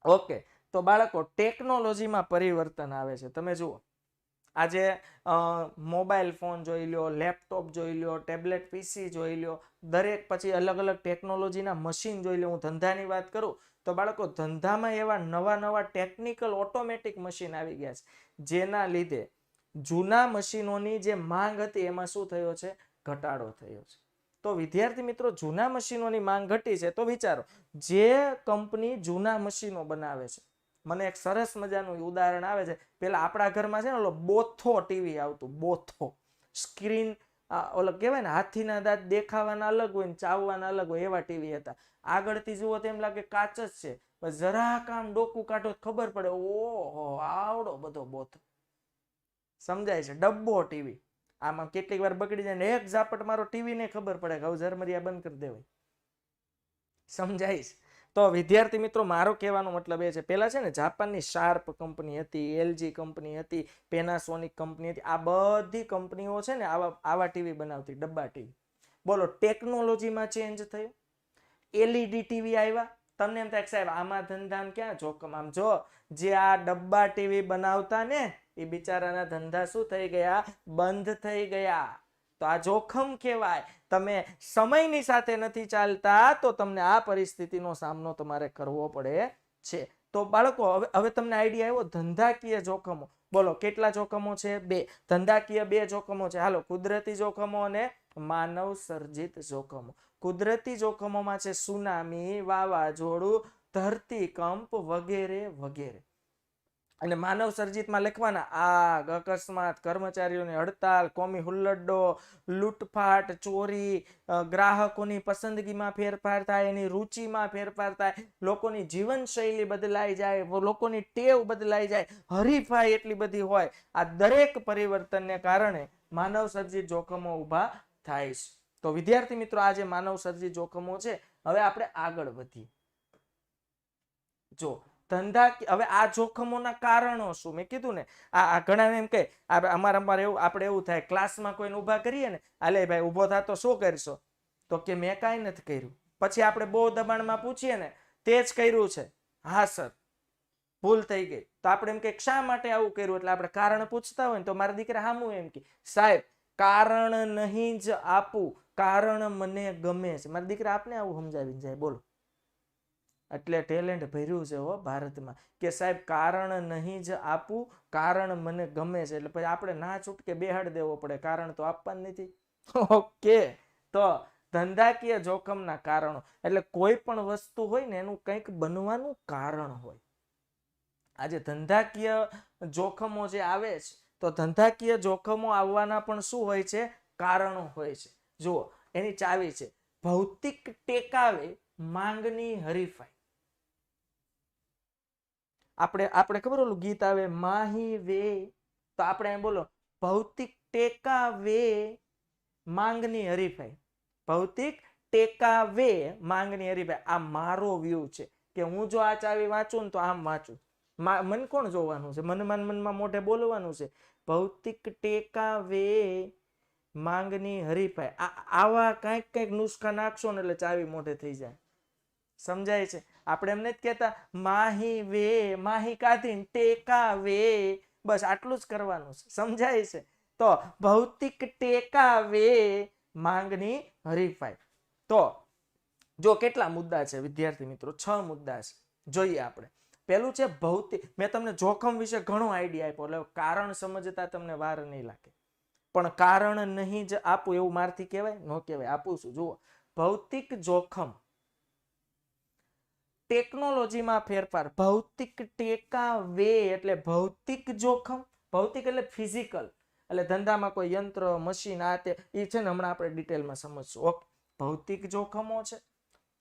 ઓકે. તો બાળકો, ટેકનોલોજીમાં પરિવર્તન આવે છે. તમે જુઓ, આજે મોબાઈલ ફોન જોઈ લ્યો, લેપટોપ જોઈ લ્યો, ટેબ્લેટ પીસી જોઈ લ્યો, દરેક પછી અલગ અલગ ટેકનોલોજીના મશીન જોઈ લ્યો. હું ધંધાની વાત કરું તો બાળકો ધંધામાં એવા નવા નવા ટેકનિકલ ઓટોમેટિક મશીન આવી ગયા છે, જેના લીધે જૂના મશીનોની જે માંગ હતી એમાં શું થયો છે? ઘટાડો થયો છે. તો વિદ્યાર્થી મિત્રો, જૂના મશીનોની માંગ ઘટી છે તો વિચારો, જે કંપની જૂના મશીનો બનાવે છે, મને એક સરસ મજાનું ઉદાહરણ આવે છે. પેલા આપણા ઘરમાં છે ને ઓલો બોથો ટીવી આવતું, બોથો સ્ક્રીન, ઓલો કહેવાય ને હાથીના દાંત દેખાવાના અલગ હોય ને ચાવવાના અલગ હોય, એવા ટીવી હતા. આગળથી જુઓ તો એમ લાગે કાચ જ છે, જરાક આમ ડોકું કાઢો ખબર પડે, ઓહો આવડો બધો બોથો. સમજાય છે? ડબ્બો ટીવી, આમાં કેટલીક વાર બગડી જાય ને એક ઝાપટ મારો ટીવી ને ખબર પડે કે હવે ઝરમરિયા બંધ કરી દેવાય. સમજાય છે? તો વિદ્યાર્થી મિત્રો, મારો કહેવાનો મતલબ એ છે, પેલા છે ને જાપાનની શાર્પ કંપની હતી, એલજી કંપની હતી, પેનાસોનિક કંપની હતી. આ બધી કંપનીઓ છે ને આવા ટીવી બનાવતી, ડબ્બા ટીવી. બોલો, ટેકનોલોજીમાં ચેન્જ થયું, એલઈડી ટીવી આવ્યા. તમને એમ થાય સાહેબ આમાં ધંધામાં ક્યાં જોખમ? આમ જો, જે આ ડબ્બા ટીવી બનાવતા ને એ બિચારાના ધંધા શું થઈ ગયા? બંધ થઈ ગયા. તો આ જોખમ કહેવાય. તમે સમયની સાથે નથી ચાલતા તો તમને આ પરિસ્થિતિનો સામનો તમારે કરવો પડે છે. તો બાળકો, હવે તમને આઈડિયા આવ્યો ધંધાકીય જોખમો. બોલો, કેટલા જોખમો છે? 2. ધંધાકીય 2 જોખમો છે. હાલો, કુદરતી જોખમો અને માનવ સર્જિત જોખમો. કુદરતી જોખમોમાં છે સુનામી, વાવાઝોડું, ધરતીકંપ વગેરે વગેરે. અને માનવ સર્જિતમાં લખવાના આગ, અકસ્માત, કર્મચારીઓની હડતાલ, કોમી હુલ્લડો, લૂંટફાટ, ચોરી, ગ્રાહકોની પસંદગીમાં ફેરફાર થાય, એની રુચિમાં ફેરફાર થાય, લોકોની જીવનશૈલી બદલાઈ જાય, લોકોની ટેવ બદલાઈ જાય, હરીફાઈ એટલી બધી હોય. આ દરેક પરિવર્તનને કારણે માનવ સર્જિત જોખમો ઊભા થાય છે. તો વિદ્યાર્થી મિત્રો, આ જે માનવ સર્જિત જોખમો છે, હવે આપણે આગળ વધીએ. જો ધંધા, હવે આ જોખમોના કારણો શું? મેં કીધું ને, આ ઘણા એમ કે અમારે એવું, આપણે એવું થાય ક્લાસમાં કોઈને ઊભા કરીએ ને, આલે ભાઈ ઊભો થા તો શું કરશો? તો કે મેં કાંઈ નથી કર્યું. પછી આપણે બહુ દબાણમાં પૂછીએ ને, તે જ કર્યું છે. હા સર, ભૂલ થઈ ગઈ. તો આપણે એમ કે શા માટે આવું કર્યું? એટલે આપણે કારણ પૂછતા હોય ને તો મારા દીકરા હામું એમ કે સાહેબ કારણ નહીં જ આપું, કારણ મને ગમે છે. મારા દીકરા આપને આવું સમજાવીને જાય. બોલો, એટલે ટેલેન્ટ ભર્યું છે હો ભારતમાં કે સાહેબ કારણ નહીં જ આપું, કારણ મને ગમે છે. એટલે પછી આપણે ના છૂટકે બેહાડ દેવો પડે, કારણ તો આપવાનું નથી. ઓકે, તો ધંધાકીય જોખમના કારણો એટલે કોઈ પણ વસ્તુ હોય ને એનું કંઈક બનવાનું કારણ હોય. આજે ધંધાકીય જોખમો જે આવે છે, તો ધંધાકીય જોખમો આવવાના પણ શું હોય છે? કારણો હોય છે. જુઓ, એની ચાવી છે ભૌતિક ટેકાવે માંગની હરીફાઈ. આપણે ખબર ઓલું ગીત આવે માહી વે, તો આપણે એમ બોલો ભૌતિક ટેકાવે માંગની હરીફાઈ. ભૌતિક ટેકાવે માંગની હરીફાઈ. આ મારો વ્યૂ છે કે હું જો આ ચાવી વાંચું ને તો આમ વાંચું. મન કોણ જોવાનું છે? મનમાં મોઢે બોલવાનું છે. ભૌતિક ટેકાવે માંગની હરીફાઈ. આવા કંઈક નુસ્ખા નાખશો ને એટલે ચાવી મોઢે થઈ જાય. સમજાય છે? આપણે એમ નથી કહેતા માહી વે, માહી કાઢીને ટેકા વે, બસ આટલું જ કરવાનું છે. સમજાય છે? તો ભૌતિક ટેકા વે માંગની હરીફાઈ. તો જો કેટલા મુદ્દા છે વિદ્યાર્થી મિત્રો? 6 મુદ્દા છે. જોઈએ આપણે. પેલું છે ભૌતિક. મેં તમને જોખમ વિશે ઘણો આઈડિયા આપ્યો, એટલે કારણ સમજતા તમને વાર નહીં લાગે. પણ કારણ નહીં જ આપું એવું મારથી કહેવાય? ન કહેવાય. આપું છું. જુઓ, ભૌતિક જોખમ, ટેકનોલોજીમાં ફેરફાર, ભૌતિક ટેકા વે એટલે ભૌતિક જોખમ. ભૌતિક એટલે ફિઝિકલ, એટલે ધંધામાં કોઈ યંત્ર, મશીન, આ તે એ છે ને હમણાં આપણે ડિટેલમાં સમજશું. ઓકે, ભૌતિક જોખમો છે.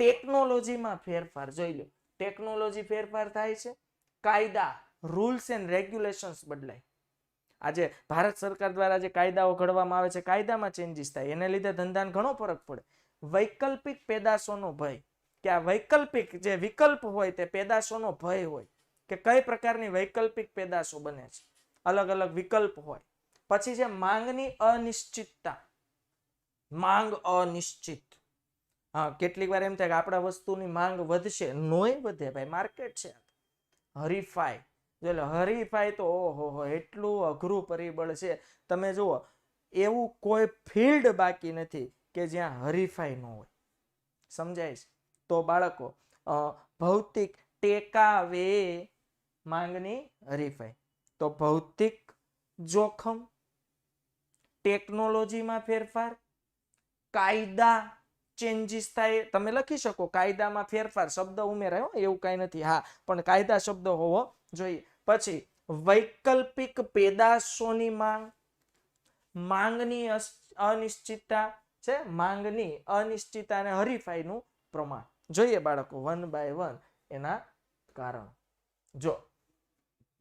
ટેકનોલોજીમાં ફેરફાર જોઈ લો. ટેકનોલોજી ફેરફાર થાય છે, કાયદા, રૂલ્સ એન્ડ રેગ્યુલેશન્સ બદલાય. આજે ભારત સરકાર દ્વારા જે કાયદાઓ ઘડવામાં આવે છે, કાયદામાં ચેન્જીસ થાય, એને લીધે ધંધાને ઘણો ફરક પડે. વૈકલ્પિક પેદાશોનો ભય, કે આ વૈકલ્પિક જે વિકલ્પ હોય તે પેદાશોનો ભય હોય કે કઈ પ્રકારની વૈકલ્પિક પેદાશો બને છે, અલગ અલગ વિકલ્પ હોય. પછી છે માંગની અનિશ્ચિતતા. માંગ અનિશ્ચિત. હા, કેટલીક વાર એમ થાય કે આપણા વસ્તુની માંગ વધશે, નોય વધે ભાઈ, માર્કેટ છે. હરીફાઈ. જો હરીફાઈ તો ઓહો એટલું અઘરું પરિબળ છે. તમે જુઓ, એવું કોઈ ફિલ્ડ બાકી નથી કે જ્યાં હરીફાઈ ન હોય. સમજાય છે? તો બાળકો ભૌતિક ટેકાવે માંગની હરીફાઈ, તો ભૌતિક જોખમ, ટેકનોલોજીમાં ફેરફાર, કાયદા ચેન્જીસ થાય. તમે લખી શકો કાયદામાં ફેરફાર, શબ્દ ઉમેરાય, એવું કઈ નથી. હા, પણ કાયદા શબ્દ હોવો જોઈએ. પછી વૈકલ્પિક પેદાશોની માંગ, માંગની અનિશ્ચિતતા છે, માંગની અનિશ્ચિતતા અને હરીફાઈનું પ્રમાણ. જોઈએ બાળકો વન બાય વન એના કારણ. જો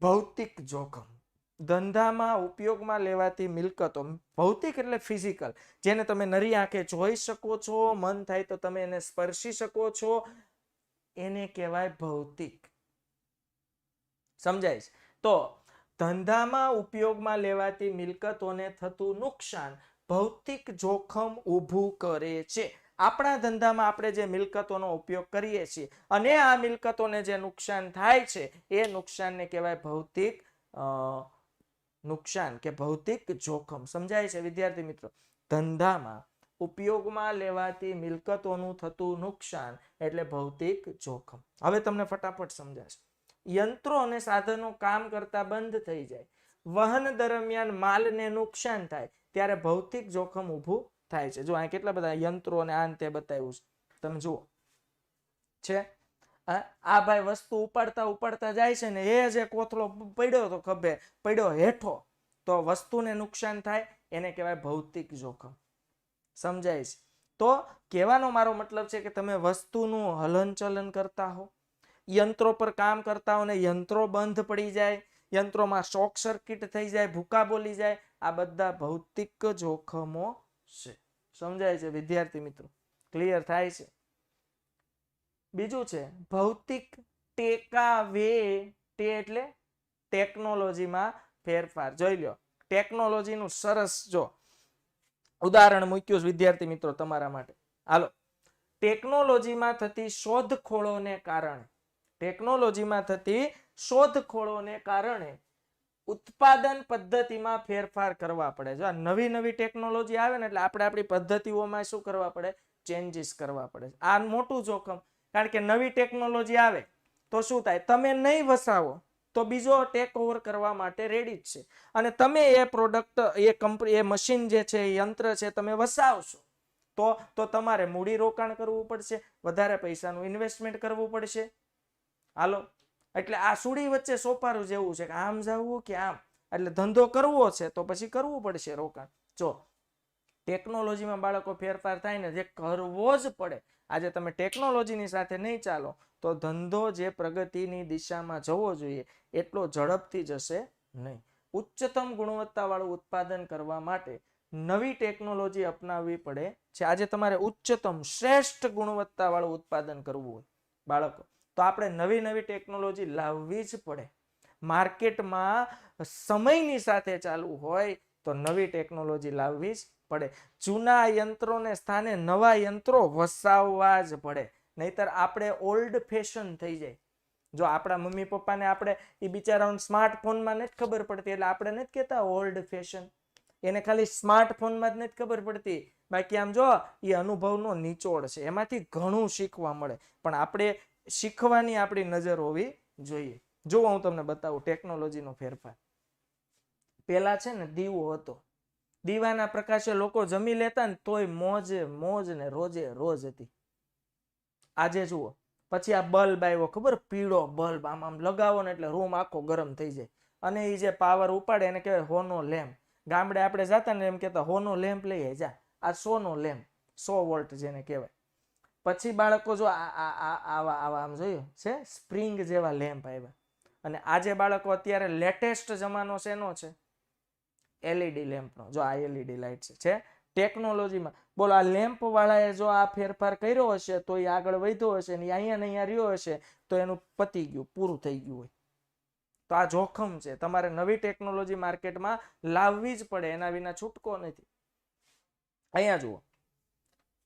ભૌતિક જોખમ, ધંધામાં ઉપયોગમાં લેવાતી મિલકતો. ભૌતિક એટલે ફિઝિકલ, જેને તમે નરી આંખે જોઈ શકો છો, મન થાય તો તમે એને સ્પર્શી શકો છો, એને કહેવાય ભૌતિક. સમજાય છે? તો ધંધામાં ઉપયોગમાં લેવાતી મિલકતોને થતું નુકસાન ભૌતિક જોખમ ઊભું કરે છે. આપણા ધંધામાં આપણે જે મિલકતોનો ઉપયોગ કરીએ છીએ અને આ મિલકતોને જે નુકસાન થાય છે એ નુકસાનને કહેવાય ભૌતિક નુકસાન કે ભૌતિક જોખમ. સમજાય છે વિદ્યાર્થી મિત્રો? ધંધામાં ઉપયોગમાં લેવાતી મિલકતોનું થતું નુકસાન એટલે ભૌતિક જોખમ. હવે તમને ફટાફટ સમજાશે. યંત્રો અને સાધનો કામ કરતા બંધ થઈ જાય, વહન દરમિયાન માલને નુકસાન થાય, ત્યારે ભૌતિક જોખમ ઊભું થાય છે. જો અહીં કેટલા બધા યંત્રો અને આ તે બતાવ્યું છે, તમે જુઓ છે. આ ભાઈ વસ્તુ ઉપાડતા જાય છે ને એ જે કોથળો પડ્યો તો ખભે પડ્યો હેઠો, તો વસ્તુને નુકસાન થાય, એને કહેવાય ભૌતિક જોખમ. સમજાય છે? તો કહેવાનો મારો મતલબ છે કે તમે વસ્તુનું હલનચલન કરતા હો, યંત્રો પર કામ કરતા હો ને યંત્રો બંધ પડી જાય, યંત્રોમાં શોર્ટ સર્કિટ થઈ જાય, ભૂકા બોલી જાય, આ બધા ભૌતિક જોખમો છે. સમજાય છે વિદ્યાર્થી મિત્રો? ક્લિયર થાય છે? બીજું છે ભૌતિક ટેકાવે, એટલે ટેકનોલોજીમાં ફેરફાર. જોઈ લો, ટેકનોલોજીનું સરસ જો ઉદાહરણ મૂક્યું છે વિદ્યાર્થી મિત્રો તમારા માટે. હાલો, ટેકનોલોજીમાં થતી શોધખોળોને કારણે, ટેકનોલોજીમાં થતી શોધખોળોને કારણે ઉત્પાદન પદ્ધતિમાં ફેરફાર કરવા પડે. જો નવી નવી ટેકનોલોજી આવે ને એટલે આપણે આપણી પદ્ધતિઓમાં શું કરવા પડે? ચેન્જીસ કરવા પડે. આ મોટું જોખમ. કારણ કે નવી ટેકનોલોજી આવે તો શું થાય? તમે નહીં વસાવો તો બીજો ટેક ઓવર કરવા માટે રેડી જ છે. અને તમે એ પ્રોડક્ટ, એ કંપની, એ મશીન જે છે, એ યંત્ર છે, તમે વસાવશો તો તમારે મૂડી રોકાણ કરવું પડશે, વધારે પૈસાનું ઇન્વેસ્ટમેન્ટ કરવું પડશે. હાલો, એટલે આ સુડી વચ્ચે સોપારું જેવું છે કે આમ જવું કે આમ. એટલે ધંધો કરવો છે તો પછી કરવું પડશે રોકાણ. જો ટેકનોલોજીમાં બાળકો ફેરફાર થાય ને, જે કરવો જ પડે. આજે તમે ટેકનોલોજીની સાથે નહીં ચાલો તો ધંધો જે પ્રગતિની દિશામાં જવો જોઈએ એટલો ઝડપથી જશે નહીં. ઉચ્ચતમ ગુણવત્તાવાળું ઉત્પાદન કરવા માટે નવી ટેકનોલોજી અપનાવવી પડે છે. આજે તમારે ઉચ્ચતમ શ્રેષ્ઠ ગુણવત્તાવાળું ઉત્પાદન કરવું હોય બાળકો, તો આપણે નવી નવી ટેકનોલોજી લાવવી જ પડે. માર્કેટમાં સમયની સાથે ચાલવું હોય તો નવી ટેકનોલોજી લાવવી જ પડે. જૂના યંત્રોને સ્થાને નવા યંત્રો વસાવવા જ પડે, નહીતર આપણે ઓલ્ડ ફેશન થઈ જાય. જો આપણા મમ્મી પપ્પાને આપણે એ બિચારાઓને સ્માર્ટફોનમાં નથી ખબર પડતી એટલે આપણે નથી કહેતા ઓલ્ડ ફેશન. એને ખાલી સ્માર્ટફોનમાં જ નથી ખબર પડતી, બાકી આમ જો એ અનુભવનો નિચોડ છે, એમાંથી ઘણું શીખવા મળે. પણ આપણે શીખવાની આપણી નજર હોવી જોઈએ. જો હું તમને બતાવું ટેકનોલોજીનો ફેરફાર. પેલા છે ને દીવો હતો, દીવાના પ્રકાશે લોકો જમી લેતા ને તોય મોજ ને રોજે રોજ હતી. આજે જુઓ, પછી આ બલ્બ આવ્યો, ખબર? પીળો બલ્બ, આમ લગાવો ને એટલે રૂમ આખો ગરમ થઈ જાય. અને એ જે પાવર ઉપાડે એને કહેવાય હોનો લેમ્પ. ગામડે આપણે જતા ને એમ કહેતા હોનો લેમ્પ લઈએ જા, આ 100નો લેમ્પ, 100 વોલ્ટ જેને કહેવાય. પછી બાળકો જો આવા આમ જોયું છે સ્પ્રિંગ જેવા લેમ્પ આવ્યા. અને આજે બાળકો અત્યારે લેટેસ્ટ જમાનો શેનો છે? એલઈડી લેમ્પનો. જો આ એલઈડી લાઇટ છે ટેકનોલોજીમાં. બોલો, આ લેમ્પ વાળાએ જો આ ફેરફાર કર્યો હશે તો એ આગળ વધ્યો હશે ને અહીંયા ને અહીંયા રહ્યો હશે તો એનું પતી ગયું, પૂરું થઈ ગયું હોય. તો આ જોખમ છે. તમારે નવી ટેકનોલોજી માર્કેટમાં લાવવી જ પડે, એના વિના છૂટકો નથી. અહીંયા જુઓ,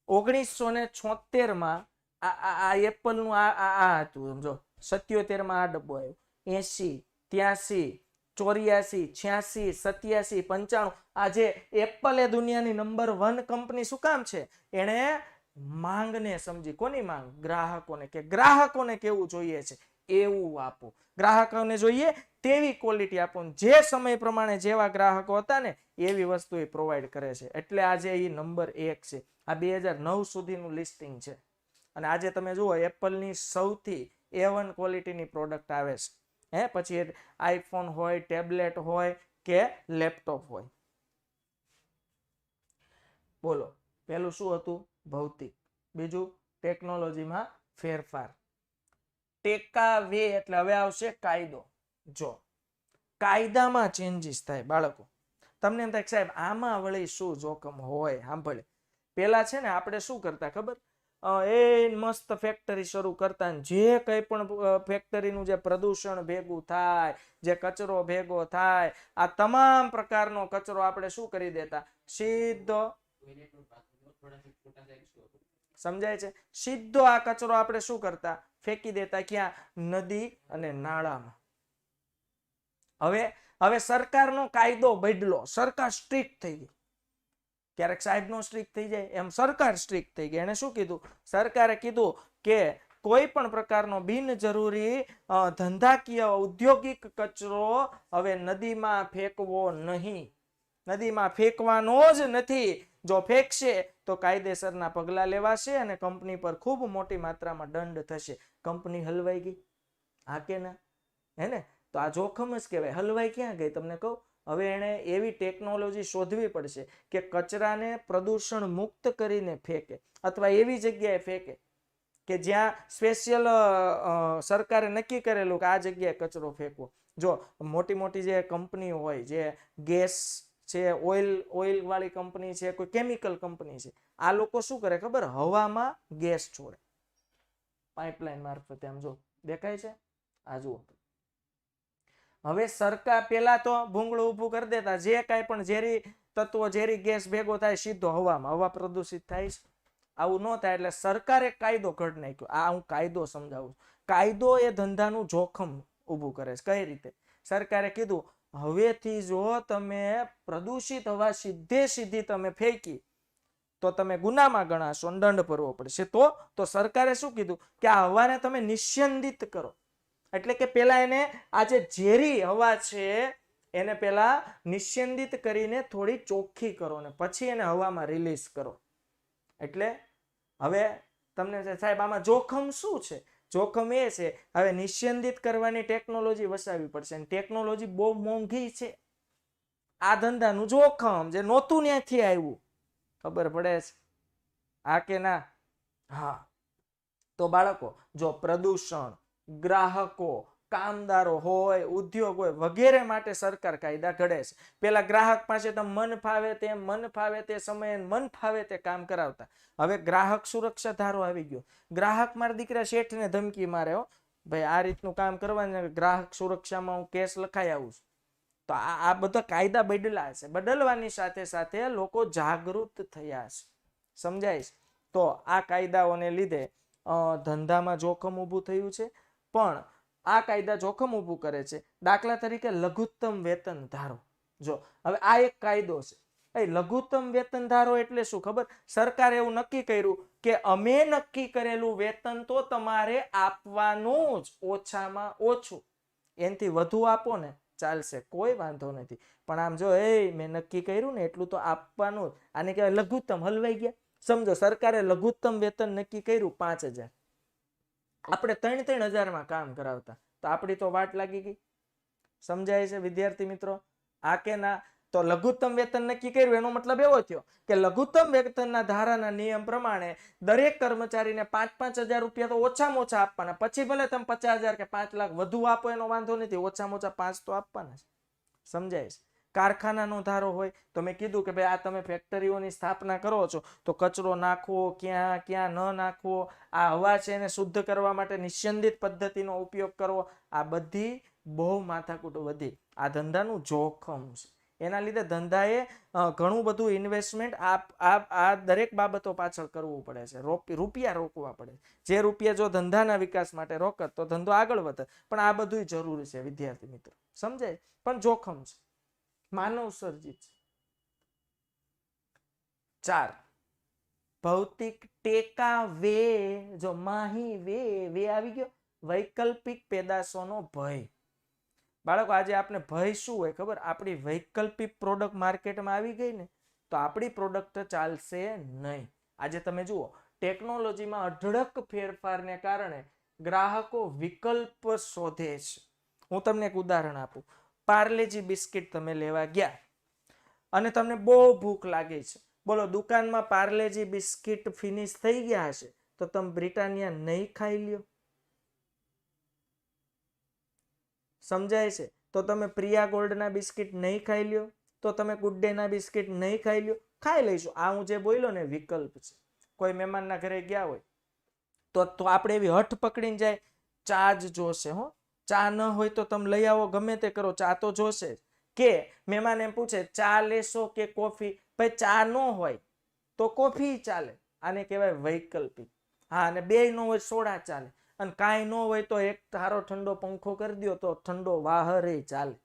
1976માં આ એપલનું આ હતું. સમજો 77માં આ ડબ્બો આવ્યો, 80, 83, 84, 86, 87, 95. આજે એપલ એ દુનિયાની નંબર 1 કંપની શું કામ છે? એણે માંગને સમજી. કોની માંગ? ગ્રાહકોને. કે ગ્રાહકોને કેવું જોઈએ છે એવું આપો, ગ્રાહકોને જોઈએ તેવી ક્વોલિટી આપો. જે સમય પ્રમાણે જેવા ગ્રાહકો હતા ને એવી વસ્તુ એ પ્રોવાઈડ કરે છે. એટલે આજે એ નંબર 1 છે. આ 2009 સુધીનું લિસ્ટિંગ છે. અને આજે તમે જુઓ એપલની સૌથી A1 ક્વોલિટીની પ્રોડક્ટ આવે છે. પછી આઈફોન હોય, ટેબ્લેટ હોય કે લેપટોપ હોય. બોલો, પેલું શું હતું? ભૌતિક. બીજું ટેકનોલોજીમાં ફેરફાર. ટેકાવે એટલે હવે આવશે કાયદો. જો કાયદામાં ચેન્જીસ થાય બાળકો, તમને એમ થાય સાહેબ આમાં વળી શું જોખમ હોય? સાંભળે, પેલા છે ને આપણે શું કરતા ખબર? એ મસ્ત ફેક્ટરી શરૂ કરતા, જે કંઈ પણ ફેક્ટરીનું જે પ્રદૂષણ ભેગું થાય, જે કચરો ભેગો થાય, આ તમામ પ્રકારનો કચરો આપણે શું કરી દેતા? સીધો, સમજાય છે? સીધો આ કચરો આપણે શું કરતા? ફેંકી દેતા. ક્યાં? નદી અને નાળામાં. હવે સરકારનો કાયદો બદલો, સરકાર સ્ટ્રિક્ટ થઈ ગઈ. ક્યારેક સાહેબનો સ્ટ્રિક્ટ થઈ જાય એમ સરકાર સ્ટ્રિક્ટ થઈ ગઈ. એને શું કીધું? સરકારે કીધું કે કોઈ પણ પ્રકારનો બિનજરૂરી ધંધાકીય ઔદ્યોગિક કચરો હવે નદીમાં ફેંકવો નહીં. નદીમાં ફેંકવાનો જ નથી. જો ફેંકશે તો કાયદેસરના પગલાં લેવાશે અને કંપની પર ખૂબ મોટી માત્રામાં દંડ થશે. કંપની હલવાઈ ગઈ? હા કે ના? હે ને? તો આ જોખમ જ કહેવાય. હલવાઈ ક્યાં ગઈ તમને કહું? હવે એણે એવી ટેકનોલોજી શોધવી પડશે કે કચરાને પ્રદૂષણ મુક્ત કરીને ફેંકે, અથવા એવી જગ્યાએ ફેંકે કે જ્યાં સ્પેશિયલ સરકારે નક્કી કરેલું કે આ જગ્યાએ કચરો ફેંકવો. જો મોટી મોટી જે કંપનીઓ હોય, જે ગેસ છે, ઓઇલ વાળી કંપની છે, કોઈ કેમિકલ કંપની છે, આ લોકો શું કરે ખબર? હવામાં ગેસ છોડે પાઇપલાઇન મારફતે. આમ જો દેખાય છે? આ જુઓ. હવે સરકાર પેલા તો ભૂંગળું ઊભું કરી દેતા, જે કાંઈ પણ ઝેરી તત્વો, ઝેરી ગેસ ભેગો થાય સીધો હવામાં, હવા પ્રદૂષિત થાય છે. આવું ન થાય એટલે સરકારે કાયદો ઘડી નાખ્યો. આ હું કાયદો સમજાવું. કાયદો એ ધંધાનું જોખમ ઊભું કરે છે. કઈ રીતે? સરકારે કીધું હવેથી જો તમે પ્રદૂષિત હવા સીધી તમે ફેંકી તો તમે ગુનામાં ગણાશો, દંડ ભરવો પડશે. તો સરકારે શું કીધું કે આ હવાને તમે નિસ્યંદિત કરો. એટલે કે પેલા એને આ જે ઝેરી હવા છે એને પેલા નિસ્યંદિત કરીને થોડી ચોખ્ખી કરો ને પછી એને હવામાં રિલીઝ કરો. એટલે હવે તમને સાહેબ આમાં જોખમ શું છે? જોખમ એ છે હવે નિસ્યંદિત કરવાની ટેકનોલોજી વસાવવી પડશે. ટેકનોલોજી બહુ મોંઘી છે. આ ધંધાનું જોખમ જે નહોતું ત્યાંથી આવ્યું. ખબર પડે છે? હા કે ના? હા. તો બાળકો, જો પ્રદૂષણ, ગ્રાહકો, કામદારો હોય, ઉદ્યોગ હોય વગેરે માટે સરકાર કાયદા ઘડે છે. પેલા ગ્રાહક પાસે તમે મન ફાવે તે સમયે મન ફાવે તે કામ કરાવતા. હવે ગ્રાહક સુરક્ષા ધારો આવી ગયો. ગ્રાહક મારા દીકરા શેઠને ધમકી મારે, હો ભાઈ આ રીતનું કામ કરવાનું, ગ્રાહક સુરક્ષામાં હું કેસ લખાઈ આવું છું. તો આ બધા કાયદા બદલા છે. બદલવાની સાથે સાથે લોકો જાગૃત થયા છે. સમજાય છે? તો આ કાયદાઓને લીધે ધંધામાં જોખમ ઊભું થયું છે. પણ આ કાયદા જોખમ ઊભું કરે છે. દાખલા તરીકે લઘુત્તમ વેતન ધારો. જો હવે આ એક કાયદો છે. એ લઘુત્તમ વેતન ધારો એટલે શું ખબર? સરકારે એવું નક્કી કર્યું કે અમે નક્કી કરેલું વેતન તો તમારે આપવાનું જ, ઓછામાં ઓછું. એનાથી વધુ આપો ને ચાલશે, કોઈ વાંધો નથી, પણ આમ જો મેં નક્કી કર્યું ને એટલું તો આપવાનું જ. આને કહેવાય લઘુત્તમ. હલવાઈ ગયા? સમજો સરકારે લઘુત્તમ વેતન નક્કી કર્યું 5,000. આપણે 3,000 કામ કરાવતા તો આપણી તો વાટ લાગી ગઈ. સમજાય છે વિદ્યાર્થી મિત્રો? આ કે ના? તો લઘુત્તમ વેતન નક્કી કર્યું એનો મતલબ એવો થયો કે લઘુત્તમ વેતનના ધારાના નિયમ પ્રમાણે દરેક કર્મચારીને 5,000 રૂપિયા તો ઓછામાં ઓછા આપવાના. પછી ભલે તમે 50,000 કે 5 લાખ વધુ આપો એનો વાંધો નથી, ઓછામાં ઓછા 5 તો આપવાના છે. સમજાય છે? કારખાનાનો ધારો હોય તો મેં કીધું કે ભાઈ આ તમે ફેક્ટરીઓની સ્થાપના કરો છો તો કચરો નાખવો ક્યાં ક્યાં ન નાખવો, આ હવા છે એને શુદ્ધ કરવા માટે નિસ્યંદિત પદ્ધતિનો ઉપયોગ કરવો, આ બધી બહુ માથાકૂટ વધી. આ ધંધાનું જોખમ છે. એના લીધે ધંધાએ ઘણું બધું ઇન્વેસ્ટમેન્ટ આ દરેક બાબતો પાછળ કરવું પડે છે. રૂપિયા રોકવા પડે. જે રૂપિયા જો ધંધાના વિકાસ માટે રોકત તો ધંધો આગળ વધે. પણ આ બધું જરૂરી છે વિદ્યાર્થી મિત્રો, સમજાય? પણ જોખમ છે, માનવ સર્જિત છે. 4 ભૌતિક ટેકા વે, જો માહી વે આવી ગયો, વૈકલ્પિક પેદાશોનો ભય. બાળકો આજે આપણે ભય શું હોય ખબર? આપણી વૈકલ્પિક પ્રોડક્ટ માર્કેટમાં આવી ગઈ ને તો આપણી પ્રોડક્ટ ચાલશે નહીં. આજે તમે જુઓ ટેકનોલોજીમાં અઢળક ફેરફારને કારણે ગ્રાહકો વિકલ્પ શોધે છે. હું તમને એક ઉદાહરણ આપું. પાર્લેજી બિસ્કિટ તમે લેવા ગયા અને તમને બહુ ભૂખ લાગી છે. બોલો, દુકાનમાં પાર્લેજી બિસ્કિટ ફિનિશ થઈ ગયા હશે તો તમે બ્રિટાનિયા નહીં ખાઈ લ્યો? સમજાય છે? તો તમે પ્રિયા ગોલ્ડના બિસ્કિટ નહીં ખાઈ લ્યો? તો તમે ગુડ ડેના બિસ્કિટ નહીં ખાઈ લ્યો? ખાઈ લઈશું. આ હું જે બોલ્યો ને વિકલ્પ છે. કોઈ મહેમાનના ઘરે ગયા હોય તો આપણે એવી હઠ પકડીને જાય, ચા જ જોશે. હો, ચા ન હોય તો તમે લઈ આવો, ગમે તે કરો, ચા તો જોશે. કે મહેમાન એમ પૂછે ચા લેશો કે કોફી? ભાઈ ચા ન હોય તો કોફી ચાલે. આને કહેવાય વૈકલ્પિક. હા, અને બે ન હોય સોડા ચાલે. અને કાંઈ ન હોય તો એક સારો ઠંડો પંખો કરી દો તો ઠંડો વાહરે ચાલે.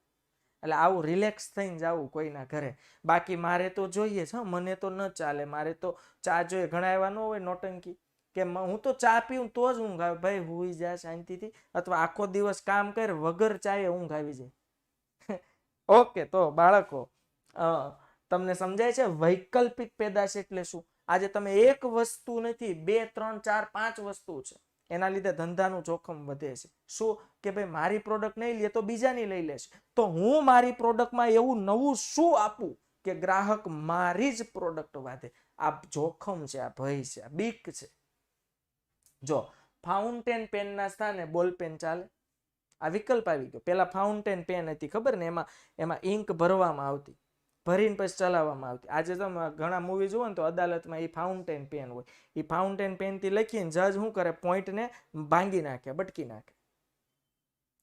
એટલે આવું રિલેક્સ થઈને જવું કોઈના ઘરે. બાકી મારે તો જોઈએ છે, મને તો ન ચાલે, મારે તો ચા જોઈએ. ઘણા એવા ન હોય નોટંકી કે હું તો ચા પીઉં તો જ ઊંઘ આવે. ભાઈ હુઈ જા શાંતિથી, અથવા આખો દિવસ કામ કર વગર ચાએ ઊંઘ આવી જાય. ઓકે, તો બાળકો તમને સમજાય છે વૈકલ્પિક પેદાશ એટલે શું? આજે તમે એક વસ્તુ નથી, 2 3 4 5 વસ્તુ છે. એના લીધે ધંધાનું જોખમ વધે છે. શું કે ભાઈ મારી પ્રોડક્ટ નહીં લે તો બીજાની લઈ લેશે. તો હું મારી પ્રોડક્ટમાં એવું નવું શું આપું કે ગ્રાહક મારી જ પ્રોડક્ટ વાંધે? આ જોખમ છે, આ ભય છે, આ બીક છે. જો ફાઉન્ટેન પેનના સ્થાને બોલ પેન ચાલે. આ વિકલ્પ આવી ગયો. પેલા ફાઉન્ટેન પેન હતી, ખબર ને? એમાં ઇંક ભરવામાં આવતી, ભરીને પછી ચલાવવામાં આવતી. આજે તમે ઘણા મૂવી જુઓ ને તો અદાલતમાં એ ફાઉન્ટેન પેન હોય. એ ફાઉન્ટેન પેનથી લખીને જજ શું કરે? પોઈન્ટને ભાંગી નાખે, બટકી નાખે,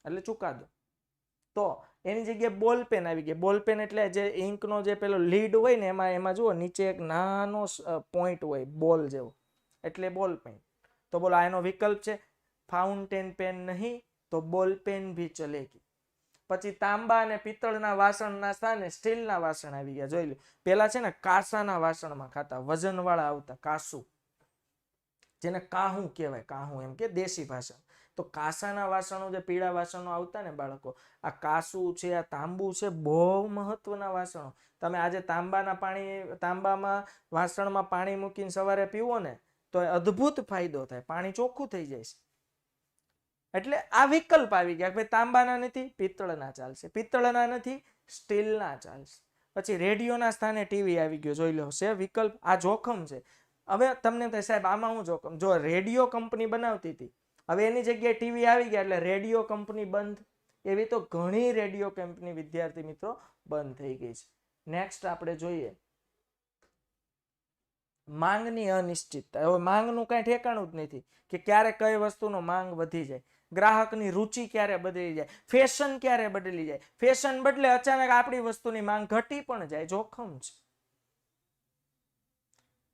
એટલે ચુકાદો. તો એની જગ્યાએ બોલ પેન આવી ગઈ. બોલ પેન એટલે જે ઇંકનો જે પેલો લીડ હોય ને એમાં જુઓ નીચે એક નાનો પોઈન્ટ હોય બોલ જેવો, એટલે બોલ પેન. તો બોલો આ એનો વિકલ્પ છે. ફાઉન્ટેન પેન નહીં તો બોલ પેન ભી ચલેગી. પછી તાંબા અને પિત્તળના વાસણના સ્થાને સ્ટીલના વાસણ આવી ગયા. જોઈ લો, પેલા છે ને કાસાના વાસણમાં ખાતા, વજનવાળા આવતા, કાસુ, જેને કાહું કહેવાય. કાહું એમ કે દેશી ભાષા. તો કાસાના વાસણો, જે પીળા વાસણો આવતા ને બાળકો, આ કાસુ છે, આ તાંબુ છે, બહુ મહત્વના વાસણો. તમે આજે તાંબામાં વાસણમાં પાણી મૂકીને સવારે પીવો ને તો અદ્ભુત ફાયદો થાય, પાણી ચોખ્ખું થઈ જાય છે. એટલે આ વિકલ્પ આવી ગયા. ભાઈ તાંબાના નથી, પિત્તળના ચાલશે. પિત્તળના નથી, સ્ટીલના ચાલશે. પછી રેડિયોના સ્થાને ટીવી આવી ગયો. જોઈ લો, છે વિકલ્પ. આ જોખમ છે. હવે તમને થાય સાહેબ આમાં હું જોખમ? જો રેડિયો કંપની બનાવતી હતી, હવે એની જગ્યાએ ટીવી આવી ગયા એટલે રેડિયો કંપની બંધ. એવી તો ઘણી રેડિયો કંપની વિદ્યાર્થી મિત્રો બંધ થઈ ગઈ છે. નેક્સ્ટ આપણે જોઈએ માંગની અનિશ્ચિતતા. હવે માંગનું કઈ ઠેકાણું જ નથી કે ક્યારે કઈ વસ્તુનો માંગ વધી જાય, ગ્રાહકની રુચિ ક્યારે બદલી જાય, ફેશન ક્યારે બદલી જાય. ફેશન બદલે અચાનક આપણી વસ્તુની માંગ ઘટી પણ જાય. જોખમ છે.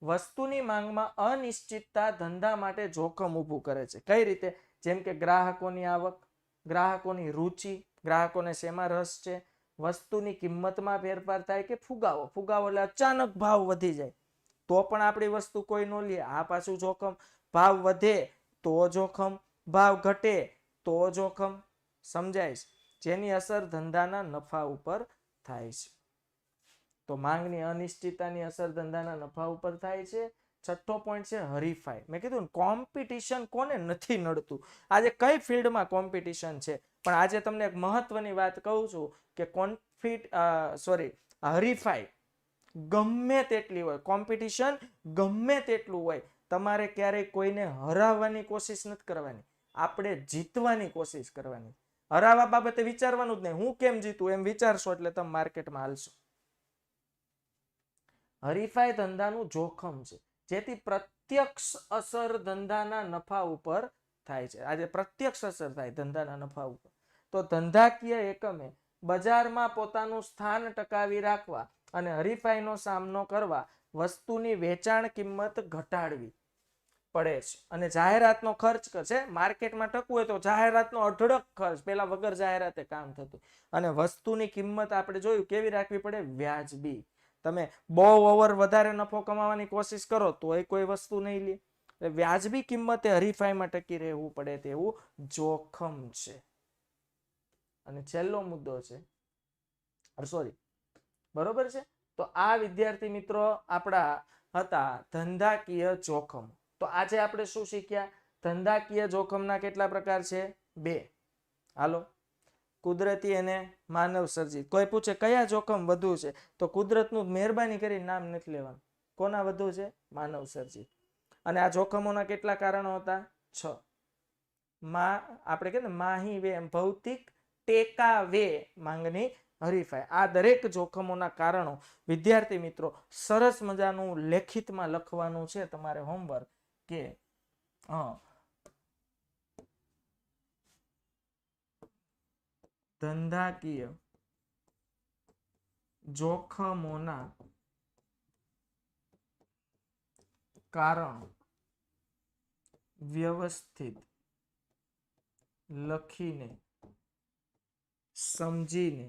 વસ્તુની માંગમાં અનિશ્ચિતતા ધંધા માટે જોખમ ઊભું કરે છે. કઈ રીતે? જેમ કે ગ્રાહકોની આવક, ગ્રાહકોની રુચિ, ગ્રાહકોને શેમાં રસ છે, વસ્તુની કિંમતમાં ફેરફાર થાય કે ફુગાવો એટલે અચાનક ભાવ વધી જાય તો પણ આપણી વસ્તુ કોઈ ન લે. આ પાછું જોખમ. ભાવ વધે તો જોખમ, ભાવ ઘટે તો જોખમ. સમજાય છે? જેની અસર ધંધાના નફા ઉપર થાય છે. તો માંગની અનિશ્ચિતતાની અસર ધંધાના નફા ઉપર થાય છે. છઠ્ઠો પોઈન્ટ છે હરીફાઈ. મેં કીધું ને કોમ્પિટિશન કોને નથી નડતું? આજે કઈ ફિલ્ડમાં કોમ્પિટિશન છે, પણ આજે તમને એક મહત્વની વાત કહું છું કે હરીફાઈ ગમે તેટલી હોય, કોમ્પિટિશન ગમે તેટલું હોય, તમારે ક્યારેય કોઈને હરાવવાની કોશિશ નથી કરવાની. આપણે જીતવાની કોશિશ કરવાની. હરાવવા બાબતે વિચારવાનું જ નહીં. હું કેમ જીતું એમ વિચારશો એટલે તમે માર્કેટમાં હાલશો. હરીફાઈ ધંધાનું જોખમ છે, જેથી પ્રત્યક્ષ અસર ધંધાના નફા ઉપર થાય છે. આજે પ્રત્યક્ષ અસર થાય ધંધાના નફા ઉપર. તો ધંધાકીય એકમે બજારમાં પોતાનું સ્થાન ટકાવી રાખવા અને હરીફાઈનો સામનો કરવા વસ્તુની વેચાણ કિંમત ઘટાડવી પડે છે. અને જાહેરાતનો ખર્ચ છે, માર્કેટમાં ટકવું હોય તો જાહેરાતનો અઢળક ખર્ચ, પેલા વગર જાહેરાતે કામ થતું. અને વસ્તુની કિંમત આપણે જોયું કેવી રાખવી પડે, વ્યાજબી. તમે બહુ ઓવર વધારે નફો કમાવાની કોશિશ કરો તો એ કોઈ વસ્તુ નહીં લે. એટલે વ્યાજબી કિંમતે હરીફાઈમાં ટકી રહેવું પડે તેવું જોખમ છે. અને છેલ્લો મુદ્દો છે, સોરી, બરોબર છે. તો આ વિદ્યાર્થી મિત્રો આપણા હતા ધંધાકીય જોખમ. તો આજે આપણે શું શીખ્યા? ધંધાકીય જોખમના કેટલા પ્રકાર છે? 2. હાલો, કુદરતી અને માનવ સર્જિત. કોઈ પૂછે કયા જોખમ વધુ છે, તો કુદરતનું મહેરબાની કરી નામ નથી લેવાનું. કોના વધુ છે? માનવ સર્જિત. અને આ જોખમોના કેટલા કારણો હતા? 6. આપણે કહે ને માહી વે, ભૌતિક ટેકા વે માંગની હરીફાઈ. આ દરેક જોખમોના કારણો વિદ્યાર્થી મિત્રો સરસ મજાનું લેખિતમાં લખવાનું છે તમારે હોમવર્ક, કે ધંધાકીય જોખમોના કારણો વ્યવસ્થિત લખીને સમજીને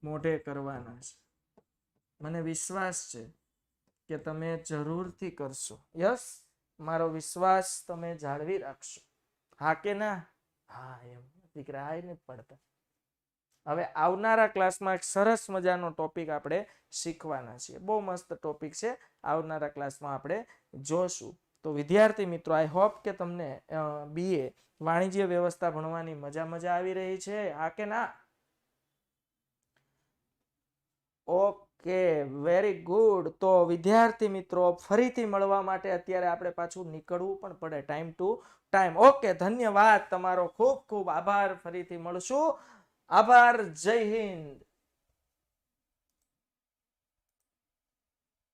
મોઢે કરવાના છે. મને વિશ્વાસ છે કે તમે જરૂરથી કરશો. યસ, મારો વિશ્વાસ તમે જાળવી રાખશો. હા કે ના? હા, એમ દીકરા હાય નથી પડતા. હવે આવનારા ક્લાસમાં એક સરસ મજાનો ટોપિક આપણે શીખવાના છીએ. બહુ મસ્ત ટોપિક છે, આવનારા ક્લાસમાં આપણે જોશું. તો વિદ્યાર્થી મિત્રો, આઈ હોપ કે તમને BA વાણિજ્ય વ્યવસ્થા ભણવાની મજા આવી રહી છે. હા કે ના? Okay, very good. તો વિદ્યાર્થી મિત્રો, ફરીથી મળવા માટે અત્યારે આપણે પાછું નીકળવું પણ પડે, ટાઈમ ટુ ટાઈમ. ઓકે, ધન્યવાદ તમારો, ખૂબ ખૂબ આભાર. ફરીથી મળશું. આભાર. જય હિન્દ.